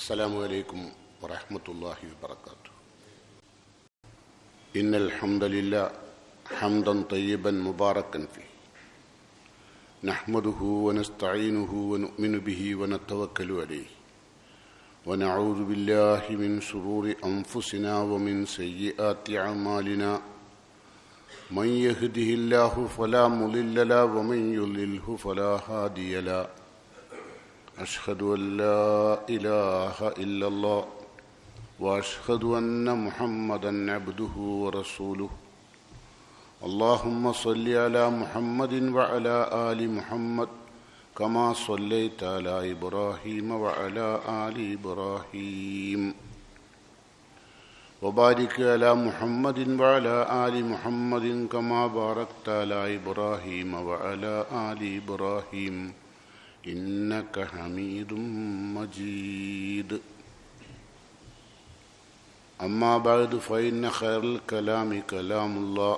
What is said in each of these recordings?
السلام عليكم ورحمة الله وبركاته. إن الحمد لله حمدا طيبا مباركا فيه نحمده ونستعينه ونؤمن به ونتوكل عليه ونعوذ بالله من شرور أنفسنا ومن سيئات أعمالنا من يهده الله فلا مضل له ومن يضلله فلا هادي له أشهد أن لا إله إلا الله وأشهد أن محمدا عبده ورسوله. اللهم صل على محمد وعلى آل محمد كما صليت على إبراهيم وعلى آل إبراهيم وبارك على محمد وعلى آل محمد كما باركت على إبراهيم وعلى آل إبراهيم إنك حميد مجيد. أما بعد فإن خير الكلام كلام الله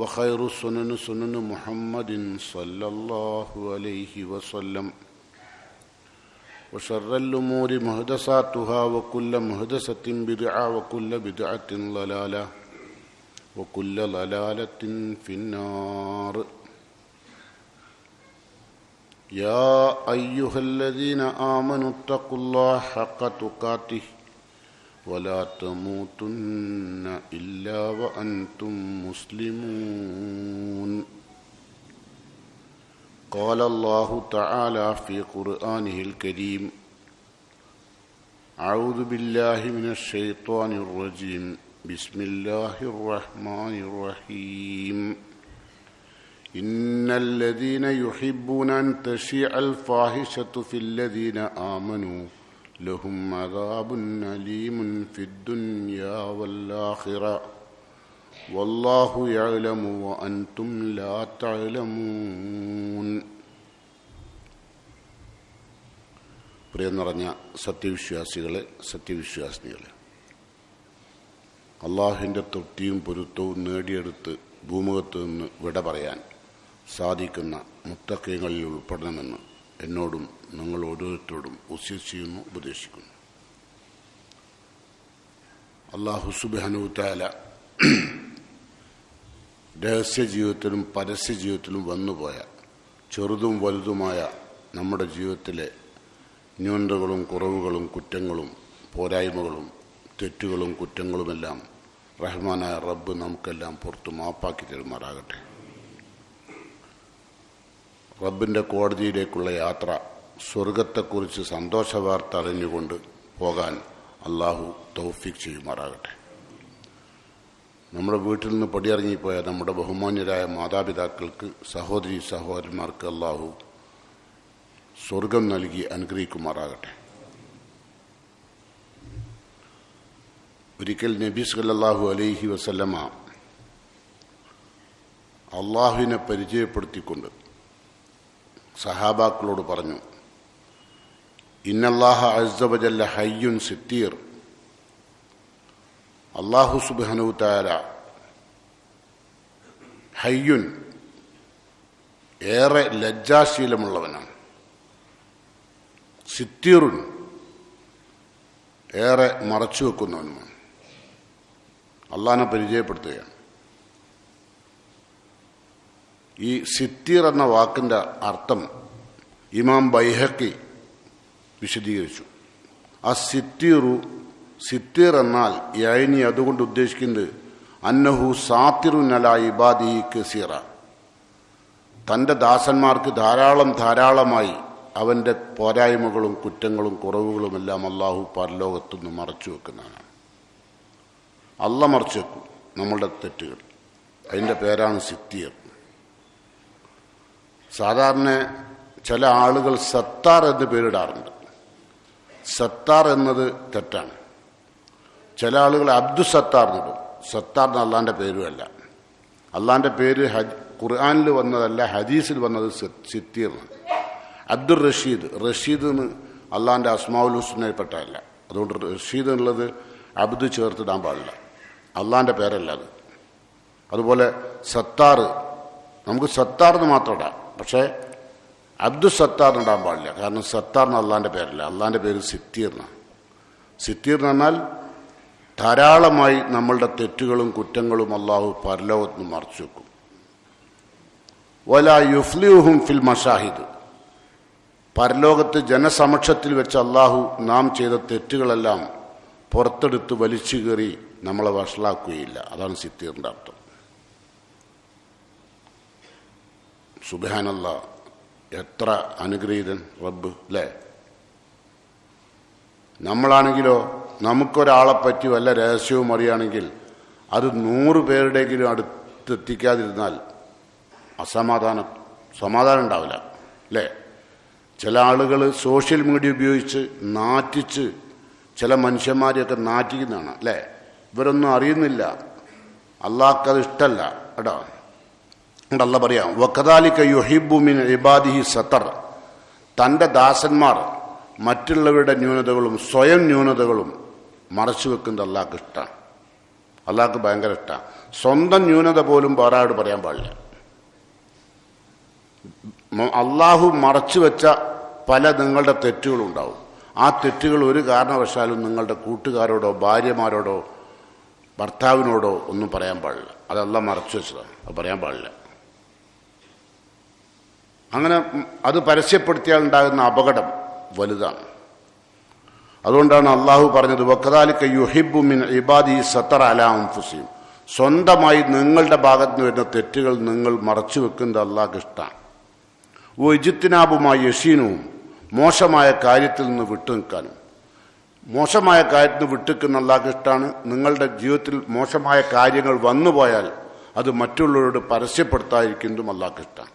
وخير السنن سنن محمد صلى الله عليه وسلم وشر الأمور محدثاتها وكل محدثة بدعة وكل بدعة ضلالة وكل ضلالة في النار. يا أيها الذين آمنوا اتقوا الله حق تقاته ولا تموتن إلا وأنتم مسلمون. قال الله تعالى في قرآنه الكريم: أعوذ بالله من الشيطان الرجيم بسم الله الرحمن الرحيم. إن الذين يحبون أن تشيع الفاحشة في الذين آمنوا لهم عذاب أليم في الدنيا والآخرة والله يعلم وأنتم لا تعلمون. പ്രിയ നിറഞ്ഞ സത്യവിശ്വാസികളെ, സത്യവിശ്വാസിനികളെ, അള്ളാഹുവിൻ്റെ തൃപ്തിയും പൊരുത്തവും നേടിയെടുത്ത് ഭൂമുഖത്ത് നിന്ന് വിട പറയാൻ സാധിക്കുന്ന മുത്തഖീങ്ങളിൽ ഉൾപ്പെടണമെന്ന് എന്നോടും നിങ്ങൾ ഓരോരുത്തരോടും വസിയത്ത് ചെയ്യുന്നു, ഉപദേശിക്കുന്നു. അല്ലാഹു സുബ്ഹാനഹു തആല രഹസ്യ ജീവിതത്തിലും പരസ്യ ജീവിതത്തിലും വന്നുപോയ ചെറുതും വലുതുമായ നമ്മുടെ ജീവിതത്തിലെ ന്യൂനതകളും കുറവുകളും കുറ്റങ്ങളും പോരായ്മകളും തെറ്റുകളും കുറ്റങ്ങളുമെല്ലാം റഹ്മാനായ റബ്ബ് നമുക്കെല്ലാം പുറത്ത് മാപ്പാക്കി തരുമാറാകട്ടെ. റബ്ബിൻ്റെ കോടതിയിലേക്കുള്ള യാത്ര, സ്വർഗത്തെക്കുറിച്ച് സന്തോഷവാർത്ത അറിഞ്ഞുകൊണ്ട് പോകാൻ അള്ളാഹു തൗഫീഖ് ചെയ്യുമാറാകട്ടെ. നമ്മുടെ വീട്ടിൽ നിന്ന് പടിയിറങ്ങിപ്പോയ നമ്മുടെ ബഹുമാന്യരായ മാതാപിതാക്കൾക്ക്, സഹോദരി സഹോദരന്മാർക്ക് അള്ളാഹു സ്വർഗം നൽകി അനുഗ്രഹിക്കുമാറാകട്ടെ. ഒരിക്കൽ നബി സല്ലല്ലാഹു അലൈഹി വസല്ലമ അള്ളാഹുവിനെ പരിചയപ്പെടുത്തിക്കൊണ്ട് സഹാബാക്കളോട് പറഞ്ഞു: ഇന്നല്ലാഹ അസ്സ വജല്ല ഹയ്യുൻ സിത്തീർ. അല്ലാഹു സുബ്ഹാനഹു തആല ഹയ്യുൻ, ഏറെ ലജ്ജാശീലമുള്ളവനാണ്. സിത്തീറുൻ, ഏറെ മറച്ചു വെക്കുന്നവനുമാണ്. അള്ളാഹിനെ പരിചയപ്പെടുത്തുകയാണ്. ഈ സിത്തീർ എന്ന വാക്കിൻ്റെ അർത്ഥം ഇമാം ബൈഹഖി വിശദീകരിച്ചു. സിത്തീറു, സിത്തീർ എന്നാൽ യഅനി, അതുകൊണ്ട് ഉദ്ദേശിക്കുന്നത് അന്നഹു സാത്തിറുൻ അലാ ഇബാദിഹി കസീറ, തൻ്റെ ദാസന്മാർക്ക് ധാരാളമായി അവൻ്റെ പോരായ്മകളും കുറ്റങ്ങളും കുറവുകളുമെല്ലാം അള്ളാഹു പരലോകത്തുനിന്ന് മറച്ചു വെക്കുന്നതാണ്. അള്ള മറച്ചു വെക്കും നമ്മളുടെ തെറ്റുകൾ. അതിൻ്റെ പേരാണ് സിത്തീർ. സാധാരണ ചില ആളുകൾ സത്താർ എന്ന് പേരിടാറുണ്ട്. സത്താർ എന്നത് തെറ്റാണ്. ചില ആളുകൾ അബ്ദു സത്താർ എന്നിടും. സത്താർ എന്ന അള്ളാൻ്റെ പേരുമല്ല. അള്ളാൻ്റെ പേര് ഖുർആനിൽ വന്നതല്ല, ഹദീസിൽ വന്നത് സിത്തീർ. അബ്ദുർ റഷീദ്, റഷീദ് എന്ന് അള്ളാൻ്റെ അസ്മാഉൽ ഹുസ്നയിൽപ്പെട്ടതല്ല. അതുകൊണ്ട് റഷീദ് എന്നുള്ളത് അബ്ദു ചേർത്തിടാൻ പാടില്ല. അള്ളാൻ്റെ പേരല്ല അത്. അതുപോലെ സത്താർ, നമുക്ക് സത്താർ എന്ന് മാത്രം ഇടാം. പക്ഷേ അബ്ദുൽ സത്താർ ഇടാൻ പാടില്ല. കാരണം സത്താറിന് അള്ളാൻ്റെ പേരല്ല, അള്ളാൻ്റെ പേര് സിത്തീർന്നാണ്. സിത്തീർ എന്ന് പറഞ്ഞാൽ ധാരാളമായി നമ്മളുടെ തെറ്റുകളും കുറ്റങ്ങളും അള്ളാഹു പരലോകത്ത് നിന്ന് മറച്ചു വെക്കും. വലാ യുഫ്ലിഹും ഫിൽ മഷാഹിദ്, പരലോകത്ത് ജനസമക്ഷത്തിൽ വെച്ച് അള്ളാഹു നാം ചെയ്ത തെറ്റുകളെല്ലാം പുറത്തെടുത്ത് വലിച്ചു കയറി നമ്മളെ വഷളാക്കുകയില്ല. അതാണ് സിത്തീറിൻ്റെ അർത്ഥം. സുബ്ഹാനല്ലാഹ്, എത്ര അനുഗ്രഹീതൻ റബ്ബ് അല്ലേ. നമ്മളാണെങ്കിലോ നമുക്കൊരാളെപ്പറ്റി വല്ല രഹസ്യവും അറിയുകയാണെങ്കിൽ അത് 100 പേരുടെയെങ്കിലും അടുത്തെത്തിക്കാതിരുന്നാൽ സമാധാനം ഉണ്ടാവില്ല അല്ലേ. ചില ആളുകൾ സോഷ്യൽ മീഡിയ ഉപയോഗിച്ച് നാറ്റിച്ച് ചില മനുഷ്യന്മാരെയൊക്കെ നാറ്റിക്കുന്നതാണ് അല്ലേ. ഇവരൊന്നും അറിയുന്നില്ല, അള്ളാഹ്ക്കത് ഇഷ്ടമല്ല കേട്ടോ. അല്ല പറയാം, വകദാലിക യുഹിബ്ബു മിൻ ഇബാദിഹി സതർ, തൻ്റെ ദാസന്മാർ മറ്റുള്ളവരുടെ ന്യൂനതകളും സ്വയം ന്യൂനതകളും മറച്ചു വെക്കുന്നത് അള്ളാഹ്ക്ക് ഇഷ്ടമാണ്. അള്ളാഹ്ക്ക് ഭയങ്കര ഇഷ്ടമാണ്. സ്വന്തം ന്യൂനത പോലും വേറാട് പറയാൻ പാടില്ല. അള്ളാഹു മറച്ചു വെച്ച പല നിങ്ങളുടെ തെറ്റുകളുണ്ടാവും. ആ തെറ്റുകൾ ഒരു കാരണവശാലും നിങ്ങളുടെ കൂട്ടുകാരോടോ ഭാര്യമാരോടോ ഭർത്താവിനോടോ ഒന്നും പറയാൻ പാടില്ല. അത് അള്ളാഹ് മറച്ചു വെച്ചതാണ്, അത് പറയാൻ പാടില്ല. അങ്ങനെ അത് പരസ്യപ്പെടുത്തിയാൽ ഉണ്ടാകുന്ന അപകടം വലുതാണ്. അതുകൊണ്ടാണ് അള്ളാഹു പറഞ്ഞത് വകദാലിക യുഹിബ്ബു മിൻ ഇബാദിഹി സതറ അലാ അൻഫുസിഹിം, സ്വന്തമായി നിങ്ങളുടെ ഭാഗത്ത് നിന്ന് വരുന്ന തെറ്റുകൾ നിങ്ങൾ മറച്ചു വെക്കുന്നത് അള്ളാഹ്ക്ക് ഇഷ്ടമാണ്. വജിത്തിനാബുമായി യശീനുവും, മോശമായ കാര്യത്തിൽ നിന്ന് വിട്ടുനിൽക്കാനും. മോശമായ കാര്യത്തിൽ നിന്ന് വിട്ടുനിൽക്കുന്ന അള്ളാഹ്ക്ക് ഇഷ്ടമാണ്. നിങ്ങളുടെ ജീവിതത്തിൽ മോശമായ കാര്യങ്ങൾ വന്നുപോയാൽ അത് മറ്റുള്ളവരോട് പരസ്യപ്പെടുത്താതിരിക്കുന്നതും അള്ളാഹ്ക്ക് ഇഷ്ടമാണ്.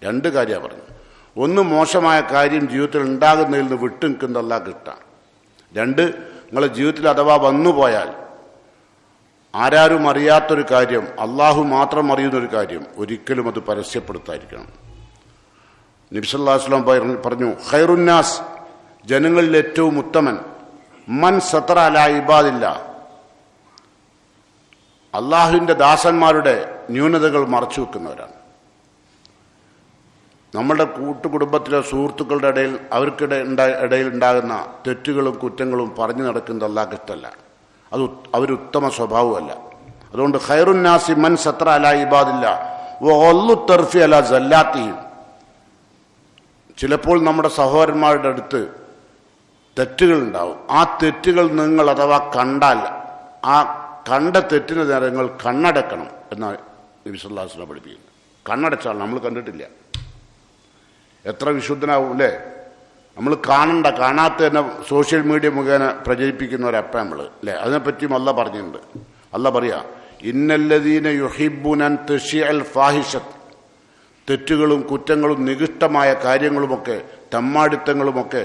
2 കാര്യമാണ് പറഞ്ഞത്. ഒന്ന്, മോശമായ കാര്യം ജീവിതത്തിൽ ഉണ്ടാകുന്നതിൽ നിന്ന് വിട്ടുനിൽക്കുന്നത് അള്ളാഹ്ക്ക് ഇഷ്ടമാണ്. 2, നിങ്ങളുടെ ജീവിതത്തിൽ അഥവാ വന്നുപോയാൽ ആരാരും അറിയാത്തൊരു കാര്യം, അള്ളാഹു മാത്രം അറിയുന്നൊരു കാര്യം, ഒരിക്കലും അത് പരസ്യപ്പെടുത്താതിരിക്കണം. നബി സല്ലല്ലാഹു അലൈഹി വസല്ലം പറഞ്ഞു, ഖൈറുന്നാസ്, ജനങ്ങളിൽ ഏറ്റവും ഉത്തമൻ, മൻ സതറ അലാ ഇബാദില്ലാ, അള്ളാഹുവിൻ്റെ ദാസന്മാരുടെ ന്യൂനതകൾ മറച്ചു വെക്കുന്നവരാണ്. നമ്മുടെ കൂട്ടുകുടുംബത്തിലെ സുഹൃത്തുക്കളുടെ ഇടയിൽ ഇടയിൽ ഉണ്ടാകുന്ന തെറ്റുകളും കുറ്റങ്ങളും പറഞ്ഞു നടക്കുന്നത് അള്ളാഹ്ക്ക് ഇഷ്ടമല്ല. അത് അവരുത്തമ സ്വഭാവമല്ല. അതുകൊണ്ട് ഖൈറുന്നാസി മൻ സതറ അലാ ഇബാദില്ലാ വഗല്ലു തർഫി അലാ സല്ലാത്തിഹിം, ചിലപ്പോൾ നമ്മുടെ സഹോദരന്മാരുടെ അടുത്ത് തെറ്റുകളുണ്ടാവും. ആ തെറ്റുകൾ നിങ്ങൾ അഥവാ കണ്ടാൽ ആ കണ്ട തെറ്റിന് നേരെ നിങ്ങൾ കണ്ണടക്കണം എന്നാണ് നബി സല്ലല്ലാഹു അലൈഹി വസല്ലം പഠിപ്പിക്കുന്നത്. കണ്ണടച്ചാൽ നമ്മൾ കണ്ടിട്ടില്ല, എത്ര വിശുദ്ധനാവും അല്ലേ. നമ്മൾ കാണാത്ത തന്നെ സോഷ്യൽ മീഡിയ മുഖേന പ്രചരിപ്പിക്കുന്നവരപ്പം നമ്മൾ അല്ലേ. അതിനെപ്പറ്റിയും അല്ലാഹ് പറഞ്ഞിട്ടുണ്ട്. അല്ലാഹ് പറയാ, ഇന്നല്ലദീന യുഹിബ്ബുന അൻ തശിഅൽ ഫാഹിഷത്ത്, തെറ്റുകളും കുറ്റങ്ങളും നികൃഷ്ടമായ കാര്യങ്ങളുമൊക്കെ തമ്മാടിത്തങ്ങളുമൊക്കെ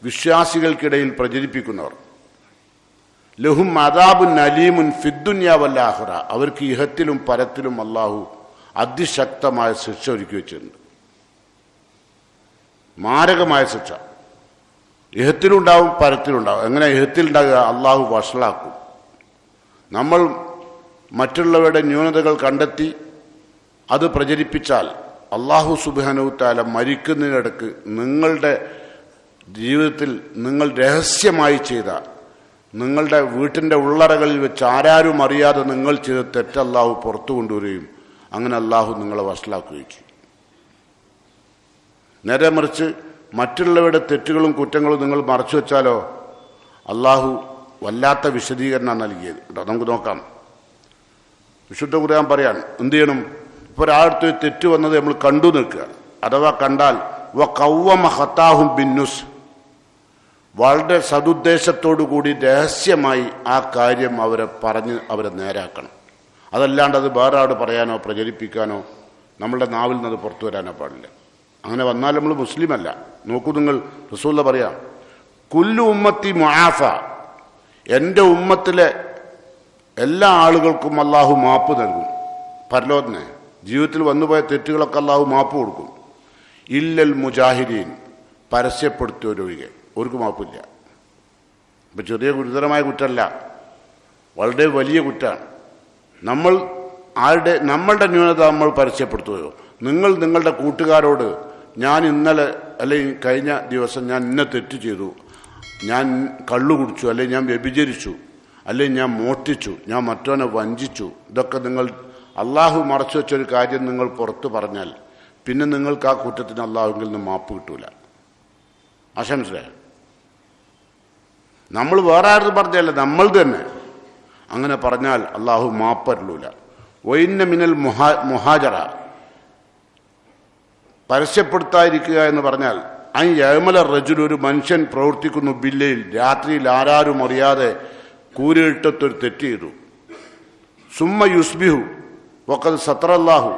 വിശ്വാസികൾക്കിടയിൽ പ്രചരിപ്പിക്കുന്നവർ, ലഹും അദാബുൻ അലീമുൻ ഫിദ്ദുനിയ വൽ ആഖിറ, അവർക്ക് ഇഹത്തിലും പരത്തിലും അല്ലാഹു അതിശക്തമായ ശിക്ഷ ഒരുക്കി വെച്ചിട്ടുണ്ട്. മാരകമായ ശിക്ഷ ഇഹത്തിലുണ്ടാവും പരത്തിലുണ്ടാവും. എങ്ങനെ ഇഹത്തിലുണ്ടാകുക? അള്ളാഹു വഷളാക്കും. നമ്മൾ മറ്റുള്ളവരുടെ ന്യൂനതകൾ കണ്ടെത്തി അത് പ്രചരിപ്പിച്ചാൽ അള്ളാഹു സുബ്ഹാനഹു തആല മരിക്കുന്നതിനിടക്ക് നിങ്ങളുടെ ജീവിതത്തിൽ നിങ്ങൾ രഹസ്യമായി ചെയ്ത, നിങ്ങളുടെ വീട്ടിൻ്റെ ഉള്ളറകളിൽ വെച്ച് ആരാരും അറിയാതെ നിങ്ങൾ ചെയ്ത തെറ്റ് അള്ളാഹു പുറത്തു കൊണ്ടുവരികയും അങ്ങനെ അള്ളാഹു നിങ്ങളെ വഷളാക്കുകയും ചെയ്യും. നേരെ മറിച്ച് മറ്റുള്ളവരുടെ തെറ്റുകളും കുറ്റങ്ങളും നിങ്ങൾ മറച്ചു വെച്ചാലോ അള്ളാഹു വല്ലാത്ത വിശദീകരണം നൽകിയത് കേട്ടോ. നമുക്ക് നോക്കാം. വിശുദ്ധ ഖുർആൻ പറയാൻ എന്ത് ചെയ്യണം? ഇപ്പോൾ ഒരാളടുത്ത് തെറ്റ് വന്നത് നമ്മൾ കണ്ടു നിൽക്കുക, അഥവാ കണ്ടാൽ വഖവ്വമ ഖതാഹും ബിന്നുസ്, വളരെ സതുദ്ദേശത്തോടു കൂടി രഹസ്യമായി ആ കാര്യം അവരെ നേരാക്കണം. അതല്ലാണ്ട് അത് വേറെ ആട് പറയാനോ പ്രചരിപ്പിക്കാനോ നമ്മളുടെ നാവിൽ നിന്ന് അത് പുറത്തു വരാനോ പാടില്ല. അങ്ങനെ വന്നാൽ നമ്മൾ മുസ്ലിമല്ല. നോക്കൂ, നിങ്ങൾ റസൂലുള്ള പറയാം, കുല്ലു ഉമ്മത്തി മുആഫ, എൻ്റെ ഉമ്മത്തിലെ എല്ലാ ആളുകൾക്കും അള്ളാഹു മാപ്പ് നൽകും. പരലോകത്തിന് ജീവിതത്തിൽ വന്നുപോയ തെറ്റുകളൊക്കെ അള്ളാഹു മാപ്പ് കൊടുക്കും. ഇല്ലൽ മുജാഹിരീൻ, പരസ്യപ്പെടുത്തിയവരൊഴികെ അവർക്ക് മാപ്പില്ല. ഇപ്പം ചെറിയ ഗുരുതരമായ കുറ്റമല്ല, വളരെ വലിയ കുറ്റമാണ്. നമ്മളുടെ ന്യൂനത നമ്മൾ പരസ്യപ്പെടുത്തുകയോ, നിങ്ങൾ നിങ്ങളുടെ കൂട്ടുകാരോട് ഞാൻ ഇന്നലെ അല്ലെങ്കിൽ കഴിഞ്ഞ ദിവസം ഞാൻ ഇന്ന തെറ്റ് ചെയ്തു, ഞാൻ കള്ളു കുടിച്ചു, അല്ലെങ്കിൽ ഞാൻ വ്യഭിചരിച്ചു, അല്ലെങ്കിൽ ഞാൻ മോഷ്ടിച്ചു, ഞാൻ മറ്റവനെ വഞ്ചിച്ചു, ഇതൊക്കെ നിങ്ങൾ അള്ളാഹു മറച്ചു വെച്ചൊരു കാര്യം നിങ്ങൾ പുറത്തു പറഞ്ഞാൽ പിന്നെ നിങ്ങൾക്ക് ആ കുറ്റത്തിന് അള്ളാഹുവിൽ നിന്ന് മാപ്പ് കിട്ടൂല. ആശംസയായി നമ്മൾ വേറെ ആരും പറഞ്ഞല്ല, നമ്മൾ തന്നെ അങ്ങനെ പറഞ്ഞാൽ അള്ളാഹു മാപ്പരുളൂല. വൈന്ന മിനൽ മുഹാജറ, പരസ്യപ്പെടുത്താതിരിക്കുക എന്ന് പറഞ്ഞാൽ യമല റജുൽ, ഒരു മനുഷ്യൻ പ്രവർത്തിക്കുന്നു ബില്ലയിൽ, രാത്രിയിൽ ആരാരും അറിയാതെ കൂരിട്ടത്തൊരു തെറ്റ് ചെയ്തു. സുമ്മ യുസ്ബിഹു വഖദ് സത്രല്ലാഹു,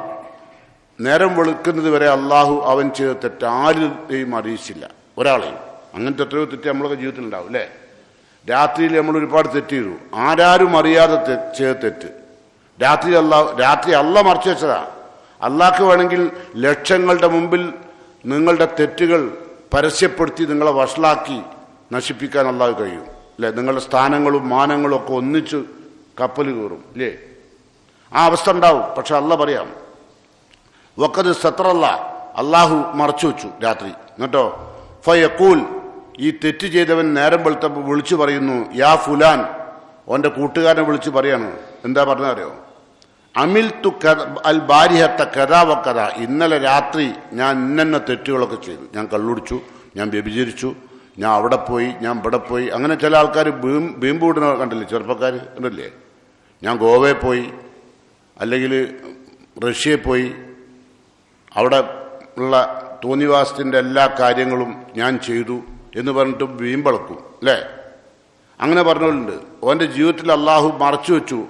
നേരം വെളുക്കുന്നത് വരെ അള്ളാഹു അവൻ ചെയ്ത തെറ്റ് ആരെയും അറിയിച്ചില്ല, ഒരാളെയും. അങ്ങനത്തെ എത്രയോ തെറ്റ് നമ്മളൊക്കെ ജീവിതത്തിൽ ഉണ്ടാവും അല്ലേ? രാത്രിയിൽ നമ്മൾ ഒരുപാട് തെറ്റ് ചെയ്തു, ആരാരും അറിയാതെ ചെയ്ത തെറ്റ്. രാത്രി അള്ള മറച്ചു വെച്ചതാ. അള്ളാഹ്ക്ക് വേണമെങ്കിൽ ലക്ഷങ്ങളുടെ മുമ്പിൽ നിങ്ങളുടെ തെറ്റുകൾ പരസ്യപ്പെടുത്തി നിങ്ങളെ വഷളാക്കി നശിപ്പിക്കാൻ അള്ളാഹു കഴിയും അല്ലേ? നിങ്ങളുടെ സ്ഥാനങ്ങളും മാനങ്ങളും ഒക്കെ ഒന്നിച്ച് കപ്പൽ കയറും ഇല്ലേ? ആ അവസ്ഥ ഉണ്ടാവും. പക്ഷെ അള്ള പറയാം വഖദ് സത്രല്ല, അള്ളാഹു മറച്ചു വെച്ചു രാത്രി. എന്നിട്ടോ ഫയഖൂൽ, ഈ തെറ്റ് ചെയ്തവൻ നേരം വെളുത്തപ്പോൾ വിളിച്ചു പറയുന്നു, യാ ഫുലാൻ, ഓൻ്റെ കൂട്ടുകാരനെ വിളിച്ച് പറയാണ്. എന്താ പറഞ്ഞറിയോ? അമിൽ തു അൽ ബാരിഹത്ത കഥാ വക്കഥ, ഇന്നലെ രാത്രി ഞാൻ ഇന്ന തെറ്റുകളൊക്കെ ചെയ്തു. ഞാൻ കള്ളുടിച്ചു, ഞാൻ വ്യഭിചരിച്ചു, ഞാൻ അവിടെ പോയി, ഞാൻ ഇവിടെ പോയി. അങ്ങനെ ചില ആൾക്കാർ വീമ്പ് വിടുന്ന കണ്ടില്ലേ, ചെറുപ്പക്കാർ കണ്ടില്ലേ? ഞാൻ ഗോവയിൽ പോയി, അല്ലെങ്കിൽ റഷ്യയിൽ പോയി, അവിടെ ഉള്ള തോന്നിവാസത്തിൻ്റെ എല്ലാ കാര്യങ്ങളും ഞാൻ ചെയ്തു എന്ന് പറഞ്ഞിട്ട് വീമ്പളക്കും അല്ലേ? അങ്ങനെ പറഞ്ഞവരുണ്ട്. ഓൻ്റെ ജീവിതത്തിൽ അള്ളാഹു മറച്ചു വെച്ചു.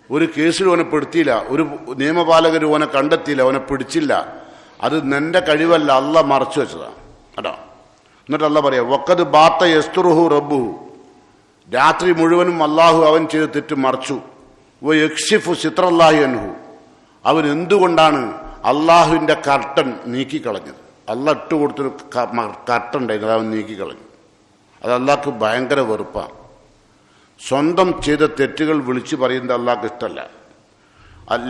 ഒരു കേസിൽ ഓനെ പെടുത്തിയില്ല, ഒരു നിയമപാലകർ ഓനെ കണ്ടെത്തിയില്ല, ഓനെ പിടിച്ചില്ല. അത് നിന്റെ കഴിവല്ല, അള്ള മറച്ചു വെച്ചതാണ് കേട്ടോ. എന്നിട്ട് അള്ള പറയാം വഖദ് ബാത്ത യസ്തുറുഹു റബ്ബുഹു, രാത്രി മുഴുവനും അള്ളാഹു അവൻ ചെയ്ത് തെറ്റ് മറച്ചു. വ യക്ഷിഫു സിത്രല്ലാഹി അൻഹു, അവൻ എന്തുകൊണ്ടാണ് അള്ളാഹുവിൻ്റെ കർട്ടൻ നീക്കിക്കളഞ്ഞത്? അള്ള ഇട്ട് കൊടുത്തൊരു കർട്ടൻ ഉണ്ടായിരുന്നു, അവൻ നീക്കിക്കളഞ്ഞു. അത് അള്ളാഹ്ക്ക് ഭയങ്കര വെറുപ്പാണ്. സ്വന്തം ചെയ്ത തെറ്റുകൾ വിളിച്ചു പറയുന്നത് അള്ളാഹ്ക്ക് ഇഷ്ടമല്ല.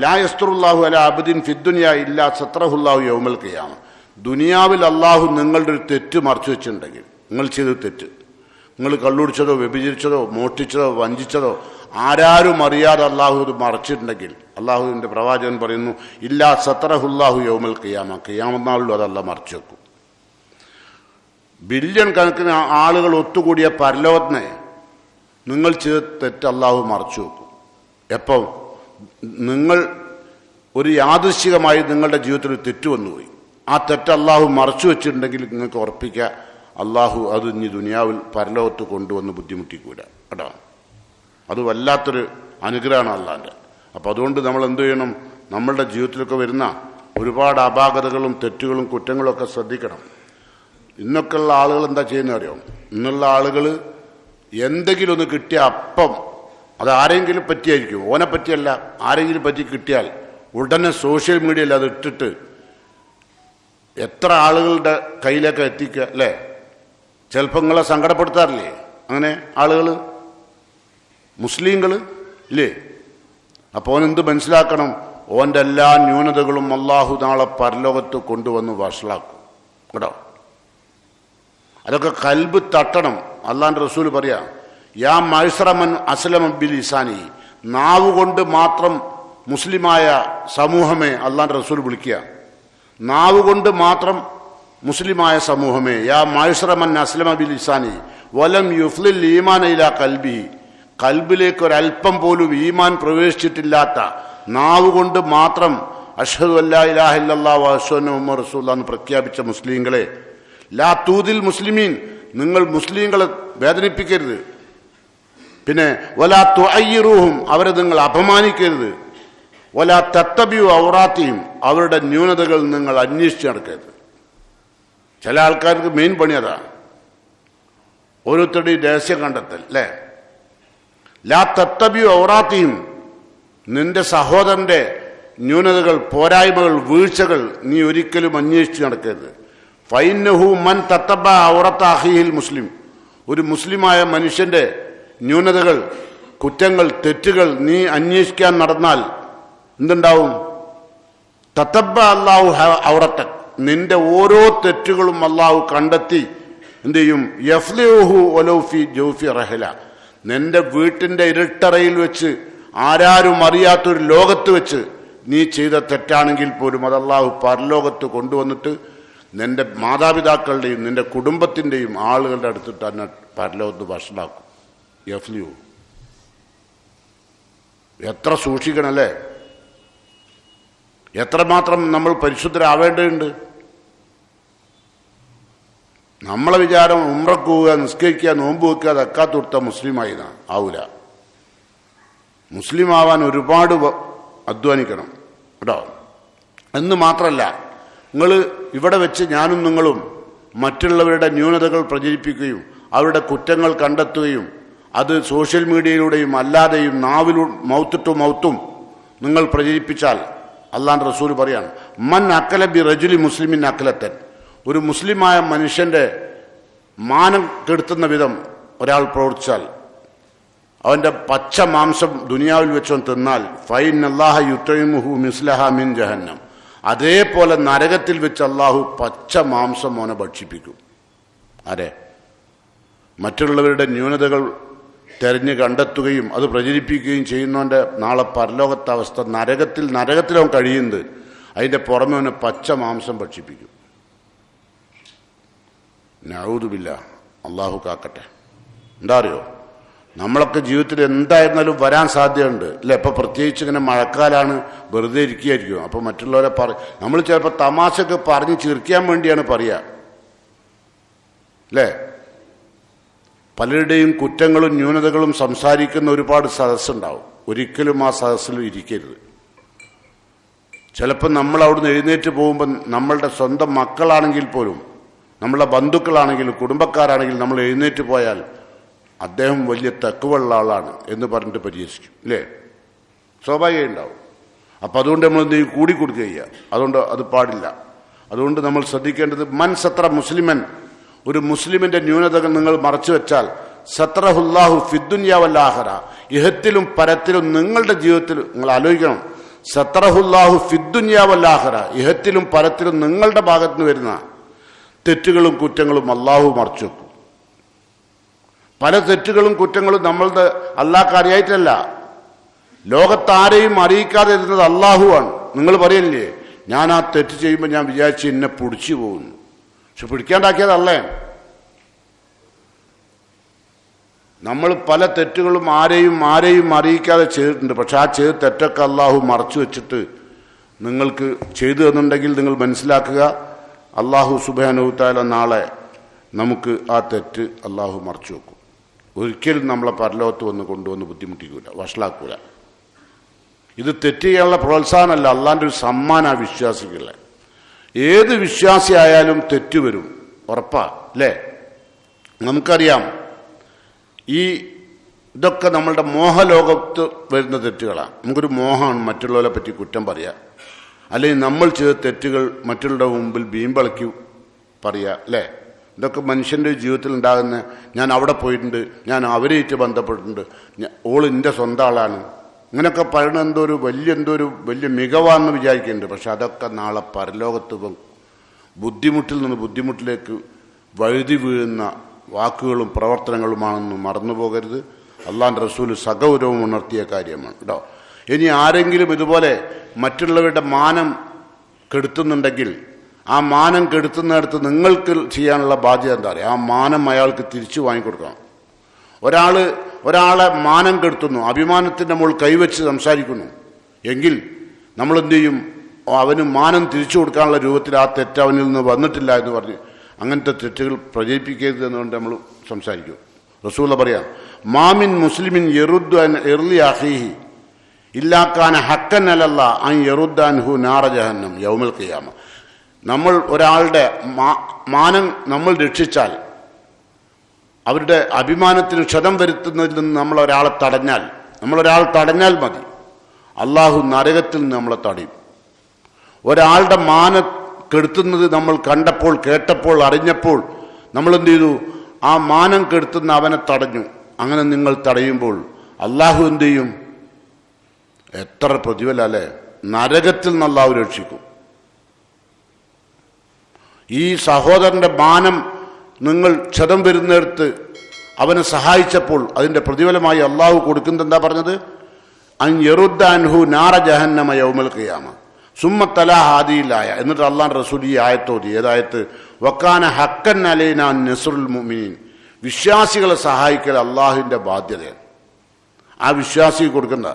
ലാ യസ്തുറുല്ലാഹു അല അബ്ദിൻ ഫിദ്ദുനിയ ഇല്ലാ സത്രഹുല്ലാഹു യൗമൽ ഖിയാമ, ദുനിയാവിൽ അള്ളാഹു നിങ്ങളുടെ ഒരു തെറ്റ് മറച്ചു വെച്ചിട്ടുണ്ടെങ്കിൽ, നിങ്ങൾ ചെയ്തൊരു തെറ്റ്, നിങ്ങൾ കള്ളുടിച്ചതോ വ്യഭിചരിച്ചതോ മോഷ്ടിച്ചതോ വഞ്ചിച്ചതോ ആരാരും അറിയാതെ അള്ളാഹു ഇത് മറച്ചിട്ടുണ്ടെങ്കിൽ, അള്ളാഹുവിൻ്റെ പ്രവാചകൻ പറയുന്നു ഇല്ലാ സത്രഹുല്ലാഹു യൗമൽ ഖിയാമ, ഖിയാമത്ത് അത് അള്ളാഹ് മറച്ചു വെക്കും. ബില്യൺ കണക്കിന് ആളുകൾ ഒത്തുകൂടിയ പരലോകത്തിനെ നിങ്ങൾ ചെയ്ത തെറ്റ് അള്ളാഹു മറച്ചു വെക്കും. എപ്പോൾ നിങ്ങൾ ഒരു യാദൃശ്ചികമായി നിങ്ങളുടെ ജീവിതത്തിൽ ഒരു തെറ്റ് വന്നുപോയി, ആ തെറ്റ് അള്ളാഹു മറച്ചു വെച്ചിട്ടുണ്ടെങ്കിൽ നിങ്ങൾക്ക് ഉറപ്പിക്കുക അള്ളാഹു അത് ഇനി ദുനിയാവിൽ പരലോകത്ത് കൊണ്ടുവന്ന് ബുദ്ധിമുട്ടിക്കൂല കേട്ടോ. അത് വല്ലാത്തൊരു അനുഗ്രഹമാണ് അള്ളാൻ്റെ. അപ്പോൾ അതുകൊണ്ട് നമ്മൾ എന്ത് ചെയ്യണം? നമ്മളുടെ ജീവിതത്തിലൊക്കെ വരുന്ന ഒരുപാട് അപാകതകളും തെറ്റുകളും കുറ്റങ്ങളും ഒക്കെ ശ്രദ്ധിക്കണം. ഇന്നൊക്കെയുള്ള ആളുകൾ എന്താ ചെയ്യുന്നത് അറിയോ? ഇന്നുള്ള ആളുകൾ എന്തെങ്കിലും ഒന്ന് കിട്ടിയ അപ്പം, അത് ആരെങ്കിലും പറ്റിയായിരിക്കും, ഓനെ പറ്റിയല്ല, ആരെങ്കിലും പറ്റി കിട്ടിയാൽ ഉടനെ സോഷ്യൽ മീഡിയയിൽ അത് ഇട്ടിട്ട് എത്ര ആളുകളുടെ കയ്യിലേക്ക് എത്തിക്കുക അല്ലേ? ചിലപ്പോൾ നിങ്ങളെ സങ്കടപ്പെടുത്താറില്ലേ അങ്ങനെ ആളുകൾ, മുസ്ലിങ്ങൾ ഇല്ലേ? അപ്പോൾ ഓനെന്ത് മനസ്സിലാക്കണം? ഓൻ്റെ എല്ലാ ന്യൂനതകളും അള്ളാഹു നാളെ പരലോകത്ത് കൊണ്ടുവന്ന് വഷളാക്കും കേട്ടോ. അതൊക്കെ കൽബ് തട്ടണം. അള്ളാന്റെ റസൂൽ പറയാ യാ മൈസ്റമൻ അസ്ലമ ബിൽ ഇസാനി, നാവ് കൊണ്ട് മാത്രം മുസ്ലിമായ സമൂഹമേ അള്ളാന്റെ റസൂൽ വിളിക്കുക. നാവ് കൊണ്ട് മാത്രം മുസ്ലിമായ സമൂഹമേ, യാ മൈസ്റമൻ അസ്ലമ ബിൽ ഇസാനി വലം യുഫ്ലിൽ ഈമാൻ ഇലാ കൽബി, കൽബിലേക്ക് ഒരല്പം പോലും ഈമാൻ പ്രവേശിച്ചിട്ടില്ലാത്ത നാവ് കൊണ്ട് മാത്രം അഷ്ഹദു അല്ലാ ഇലാഹ ഇല്ലല്ലാഹു വ അഷ്ഹദു അന്ന മുഹമ്മദൻ റസൂലുള്ളാഹി എന്ന് പ്രഖ്യാപിച്ച മുസ്ലിങ്ങളെ, ലാ തൂദിൽ മുസ്ലിമീൻ, നിങ്ങൾ മുസ്ലിങ്ങളെ വേദനിപ്പിക്കരുത്. പിന്നെ വലാ തുഅയ്യിറൂഹും, അവരെ നിങ്ങൾ അപമാനിക്കരുത്. വലാ തത്തബിയു ഔറാത്തിയും, അവരുടെ ന്യൂനതകൾ നിങ്ങൾ അന്വേഷിച്ച് നടക്കരുത്. ചില ആൾക്കാർക്ക് മെയിൻ പണി അതാ, ഓരോരുത്തരുടെയും രഹസ്യം കണ്ടെത്തൽ അല്ലേ? ലാ തത്തബിയു ഔറാത്തിയും, നിന്റെ സഹോദരന്റെ ന്യൂനതകൾ, പോരായ്മകൾ, വീഴ്ചകൾ നീ ഒരിക്കലും അന്വേഷിച്ച് നടക്കരുത്. ഫൈന്നഹു മൻ തത്തബ ഔറത്ത അഖീഹിൽ മുസ്ലിം, ഒരു മുസ്ലിമായ മനുഷ്യന്റെ ന്യൂനതകൾ, കുറ്റങ്ങൾ, തെറ്റുകൾ നീ അന്വേഷിക്കാൻ നടന്നാൽ എന്തുണ്ടാവും? തത്തബ അല്ലാഹു ഔറത്ത, നിന്റെ ഓരോ തെറ്റുകളും അള്ളാഹു കണ്ടെത്തി എന്ത് ചെയ്യും? യഫ്ലിഹു ഒലൗഫി ജൗഫി റഹല, നിന്റെ വീട്ടിന്റെ ഇരുട്ടറയിൽ വെച്ച് ആരാരും അറിയാത്തൊരു ലോകത്ത് വെച്ച് നീ ചെയ്ത തെറ്റാണെങ്കിൽ പോലും അത് അള്ളാഹു പരലോകത്ത് കൊണ്ടുവന്നിട്ട് നിന്റെ മാതാപിതാക്കളുടെയും നിന്റെ കുടുംബത്തിൻ്റെയും ആളുകളുടെ അടുത്തിട്ട് തന്നെ പരലോകത്ത് ഭക്ഷണമാക്കും. യഫ്ലിഹു, എത്ര സൂക്ഷിക്കണല്ലേ, എത്രമാത്രം നമ്മൾ പരിശുദ്ധരാവേണ്ടതുണ്ട്. നമ്മളെ വിചാരം ഉംറക്ക് പോവുക, നിസ്കരിക്കുക, നോമ്പ് വെക്കുക, തക്കാത്ത് കൊടുത്ത മുസ്ലിമായി ആവൂല. മുസ്ലിം ആവാൻ ഒരുപാട് അധ്വാനിക്കണം കേട്ടോ. എന്ന് മാത്രമല്ല, നിങ്ങൾ ഇവിടെ വെച്ച് ഞാനും നിങ്ങളും മറ്റുള്ളവരുടെ ന്യൂനതകൾ പ്രചരിപ്പിക്കുകയും അവരുടെ കുറ്റങ്ങൾ കണ്ടെത്തുകയും അത് സോഷ്യൽ മീഡിയയിലൂടെയും അല്ലാതെയും മൗത്ത് ടു മൗത്തും നിങ്ങൾ പ്രചരിപ്പിച്ചാൽ അള്ളാഹുവിന്റെ റസൂൽ പറയാണ്, മൻ അക്കല ബി റജുലി മുസ്ലിമിൻ അക്കലത്തൻ, ഒരു മുസ്ലിമായ മനുഷ്യന്റെ മാനം കെടുത്തുന്ന വിധം ഒരാൾ പ്രവർത്തിച്ചാൽ, അവന്റെ പച്ച മാംസം ദുനിയാവിൽ വെച്ചവൻ തിന്നാൽ, ഫൈൻ അല്ലാഹ യുത്തൈമുഹു മിസ്ലഹ മിൻ ജഹന്നം, അതേപോലെ നരകത്തിൽ വെച്ച് അള്ളാഹു പച്ച മാംസം മോനെ ഭക്ഷിപ്പിക്കും. ആരെ? മറ്റുള്ളവരുടെ ന്യൂനതകൾ തെരഞ്ഞു കണ്ടെത്തുകയും അത് പ്രചരിപ്പിക്കുകയും ചെയ്യുന്നവൻ്റെ നാളെ പരലോകത്തെ അവസ്ഥ നരകത്തിലവൻ കഴിയുന്നത്, അതിൻ്റെ പുറമെ അവന് പച്ച മാംസം ഭക്ഷിപ്പിക്കും. നഊദു ബില്ലാഹ്, അള്ളാഹു കാക്കട്ടെ. എന്താ അറിയോ, നമ്മളൊക്കെ ജീവിതത്തിൽ എന്തായിരുന്നാലും വരാൻ സാധ്യതയുണ്ട് അല്ലേ? ഇപ്പം പ്രത്യേകിച്ച് ഇങ്ങനെ മഴക്കാലാണ്, വെറുതെ ഇരിക്കുകയായിരിക്കും. അപ്പോൾ മറ്റുള്ളവരെ നമ്മൾ ചിലപ്പോൾ തമാശക്ക് പറഞ്ഞ് ചിരിക്കാൻ വേണ്ടിയാണ് പറയുക അല്ലേ? പലരുടെയും കുറ്റങ്ങളും ന്യൂനതകളും സംസാരിക്കുന്ന ഒരുപാട് സദസ്സുണ്ടാവും. ഒരിക്കലും ആ സദസ്സിൽ ഇരിക്കരുത്. ചിലപ്പോൾ നമ്മൾ അവിടുന്ന് എഴുന്നേറ്റ് പോകുമ്പോൾ നമ്മളുടെ സ്വന്തം മക്കളാണെങ്കിൽ പോലും, നമ്മളെ ബന്ധുക്കളാണെങ്കിലും കുടുംബക്കാരാണെങ്കിലും നമ്മൾ എഴുന്നേറ്റ് പോയാൽ അദ്ദേഹം വലിയ തക്കുവള്ള ആളാണ് എന്ന് പറഞ്ഞിട്ട് പരിഹസിക്കും അല്ലേ? സ്വാഭാവികം ഉണ്ടാവും. അപ്പം അതുകൊണ്ട് നമ്മൾ എന്ത് ചെയ്യും? കൂടിക്കൊടുക്കുക ചെയ്യുക. അതുകൊണ്ട് അത് പാടില്ല. അതുകൊണ്ട് നമ്മൾ ശ്രദ്ധിക്കേണ്ടത്, മൻ സത്ര മുസ്ലിമൻ, ഒരു മുസ്ലിമിന്റെ ന്യൂനതകൾ നിങ്ങൾ മറച്ചു വെച്ചാൽ, സത്രഹുല്ലാഹു ഫിദ്ദുനിയ വൽ ആഖിറ, ഇഹത്തിലും പരത്തിലും നിങ്ങളുടെ ജീവിതത്തിൽ നിങ്ങൾ ആലോചിക്കണം. സത്രഹുല്ലാഹു ഫിദ്ദുനിയ വൽ ആഖിറ, ഇഹത്തിലും പരത്തിലും നിങ്ങളുടെ ഭാഗത്ത് നിന്ന് വരുന്ന തെറ്റുകളും കുറ്റങ്ങളും അള്ളാഹു മറച്ചു വെക്കും. പല തെറ്റുകളും കുറ്റങ്ങളും നമ്മളുടെ അള്ളാഹ്ക്ക് അറിയായിട്ടല്ല, ലോകത്താരെയും അറിയിക്കാതെ ഇരുന്നത് അള്ളാഹുവാണ്. നിങ്ങൾ പറയില്ലേ, ഞാൻ ആ തെറ്റ് ചെയ്യുമ്പോൾ ഞാൻ വിചാരിച്ച് എന്നെ പിടിച്ചു പോകുന്നു, പക്ഷെ പിടിക്കാണ്ടാക്കിയതല്ലേ. നമ്മൾ പല തെറ്റുകളും ആരെയും അറിയിക്കാതെ ചെയ്തിട്ടുണ്ട്. പക്ഷെ ആ ചെയ്ത തെറ്റൊക്കെ അള്ളാഹു മറച്ചു വെച്ചിട്ട് നിങ്ങൾക്ക് ചെയ്തു തന്നുണ്ടെങ്കിൽ നിങ്ങൾ മനസ്സിലാക്കുക, അള്ളാഹു സുബ്ഹാനഹു തആല നാളെ നമുക്ക് ആ തെറ്റ് അള്ളാഹു മറച്ചു വെക്കും. ഒരിക്കലും നമ്മളെ പരലോകത്ത് വന്ന് കൊണ്ടുവന്ന് ബുദ്ധിമുട്ടിക്കൂല, വഷളാക്കൂല. ഇത് തെറ്റ് ചെയ്യാനുള്ള പ്രോത്സാഹനമല്ല, അള്ളാഹിൻ്റെ ഒരു സമ്മാനാ വിശ്വാസികളെ. ഏത് വിശ്വാസിയായാലും തെറ്റ് വരും, ഉറപ്പാ അല്ലേ? നമുക്കറിയാം, ഇതൊക്കെ നമ്മളുടെ മോഹലോകത്ത് വരുന്ന തെറ്റുകളാണ്. നമുക്കൊരു മോഹമാണ് മറ്റുള്ളവരെ പറ്റി കുറ്റം പറയുക, അല്ലെങ്കിൽ നമ്മൾ ചെയ്ത തെറ്റുകൾ മറ്റുള്ളവരുടെ മുമ്പിൽ ബീമ്പളക്കി പറയുക അല്ലേ? ഇതൊക്കെ മനുഷ്യൻ്റെ ജീവിതത്തിൽ ഉണ്ടാകുന്ന, ഞാൻ അവിടെ പോയിട്ടുണ്ട്, ഞാൻ അവരായിട്ട് ബന്ധപ്പെട്ടിട്ടുണ്ട്, ഓൾ എൻ്റെ സ്വന്തം ആളാണ്, ഇങ്ങനെയൊക്കെ പറയണ എന്തോ ഒരു വലിയ മികവാണെന്ന് വിചാരിക്കുന്നുണ്ട്. പക്ഷെ അതൊക്കെ നാളെ പരലോകത്ത് ബുദ്ധിമുട്ടിൽ നിന്ന് ബുദ്ധിമുട്ടിലേക്ക് വഴുതി വീഴുന്ന വാക്കുകളും പ്രവർത്തനങ്ങളുമാണെന്ന് മറന്നു പോകരുത്. അള്ളാഹിൻ്റെ റസൂൽ സഗൗരവം ഉണർത്തിയ കാര്യമാണ് കേട്ടോ. ഇനി ആരെങ്കിലും ഇതുപോലെ മറ്റുള്ളവരുടെ മാനം കെടുത്തുന്നുണ്ടെങ്കിൽ, ആ മാനം കെടുത്തുന്നിടത്ത് നിങ്ങൾക്ക് ചെയ്യാനുള്ള ബാധ്യത എന്താ പറയുക? ആ മാനം അയാൾക്ക് തിരിച്ചു വാങ്ങിക്കൊടുക്കണം. ഒരാളെ മാനം കെടുത്തുന്നു, അഭിമാനത്തിൻ്റെ മുകളിൽ കൈവച്ച് സംസാരിക്കുന്നു എങ്കിൽ നമ്മൾ എന്ത് ചെയ്യും? അവന് മാനം തിരിച്ചു കൊടുക്കാനുള്ള രൂപത്തിൽ ആ തെറ്റ് അവനിൽ നിന്ന് വന്നിട്ടില്ല എന്ന് പറഞ്ഞ് അങ്ങനത്തെ തെറ്റുകൾ പ്രചരിപ്പിക്കരുത് എന്നുകൊണ്ട് നമ്മൾ സംസാരിക്കും. റസൂല പറയാം, മാമിൻ മുസ്ലിമിൻ യറുദ്ദു അൻ ഇർളി അഖീഹി ഇല്ലാ കാന ഹക്കൻ അലല്ലാ അൻ യറുദ്ദൻഹു നാറ ജഹന്നം യൗമൽ ഖിയാമ. നമ്മൾ ഒരാളുടെ മാനം നമ്മൾ രക്ഷിച്ചാൽ, അവരുടെ അഭിമാനത്തിന് ക്ഷതം വരുത്തുന്നതിൽ നിന്ന് നമ്മളൊരാളെ തടഞ്ഞാൽ മതി, അള്ളാഹു നരകത്തിൽ നിന്ന് നമ്മളെ തടയും. ഒരാളുടെ മാനം കെടുത്തുന്നത് നമ്മൾ കണ്ടപ്പോൾ, കേട്ടപ്പോൾ, അറിഞ്ഞപ്പോൾ നമ്മളെന്ത് ചെയ്തു? ആ മാനം കെടുത്തുന്ന അവനെ തടഞ്ഞു. അങ്ങനെ നിങ്ങൾ തടയുമ്പോൾ അള്ളാഹു എന്ത് ചെയ്യും? എത്ര പ്രതിഫലം അല്ലേ? നരകത്തിൽ നിന്ന് അള്ളാഹു രക്ഷിക്കും. ഈ സഹോദരൻ്റെ മാനം നിങ്ങൾ ക്ഷതം വരുന്നിടത്ത് അവനെ സഹായിച്ചപ്പോൾ അതിൻ്റെ പ്രതിഫലമായി അള്ളാഹു കൊടുക്കുന്നത് എന്താ പറഞ്ഞത്? അൻ യറുദ്ദ അൻഹു നാറ ജഹന്നമ യൗമൽ ഖിയാമ സുമ്മ തലാ ഹാദിയിലായ. എന്നിട്ട് അള്ളാഹ് റസൂൽ ഈ ആയത്തോതി. ഏതായത്ത്? വക്കാന ഹക്കൻ അലൈന നസ്റുൽ മുഅ്മിനീൻ. വിശ്വാസികളെ സഹായിക്കൽ അള്ളാഹുവിൻ്റെ ബാധ്യതയാണ്. ആ വിശ്വാസിക്ക് കൊടുക്കുന്ന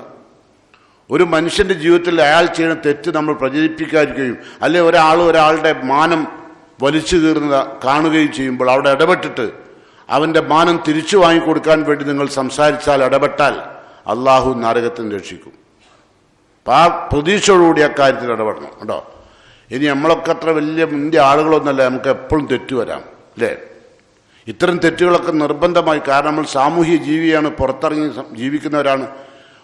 ഒരു മനുഷ്യൻ്റെ ജീവിതത്തിൽ അയാൾ ചെയ്യുന്ന തെറ്റ് നമ്മൾ പ്രചരിപ്പിക്കാതിരിക്കുകയും അല്ലെ ഒരാളുടെ മാനം വലിച്ചു കീറുന്ന കാണുകയും ചെയ്യുമ്പോൾ അവിടെ ഇടപെട്ടിട്ട് അവൻ്റെ മാനം തിരിച്ചു വാങ്ങിക്കൊടുക്കാൻ വേണ്ടി നിങ്ങൾ സംസാരിച്ചാൽ, ഇടപെട്ടാൽ അള്ളാഹു നരകത്തിന് രക്ഷിക്കും. അപ്പം ആ പ്രതീക്ഷയോടുകൂടി അക്കാര്യത്തിൽ ഇടപെടണം കേട്ടോ. ഇനി നമ്മളൊക്കെ അത്ര വലിയ ഇന്ത്യ ആളുകളൊന്നുമല്ല, നമുക്ക് എപ്പോഴും തെറ്റ് വരാം അല്ലേ? ഇത്തരം തെറ്റുകളൊക്കെ നിർബന്ധമായി, കാരണം നമ്മൾ സാമൂഹ്യ ജീവിയാണ്, പുറത്തിറങ്ങി ജീവിക്കുന്നവരാണ്,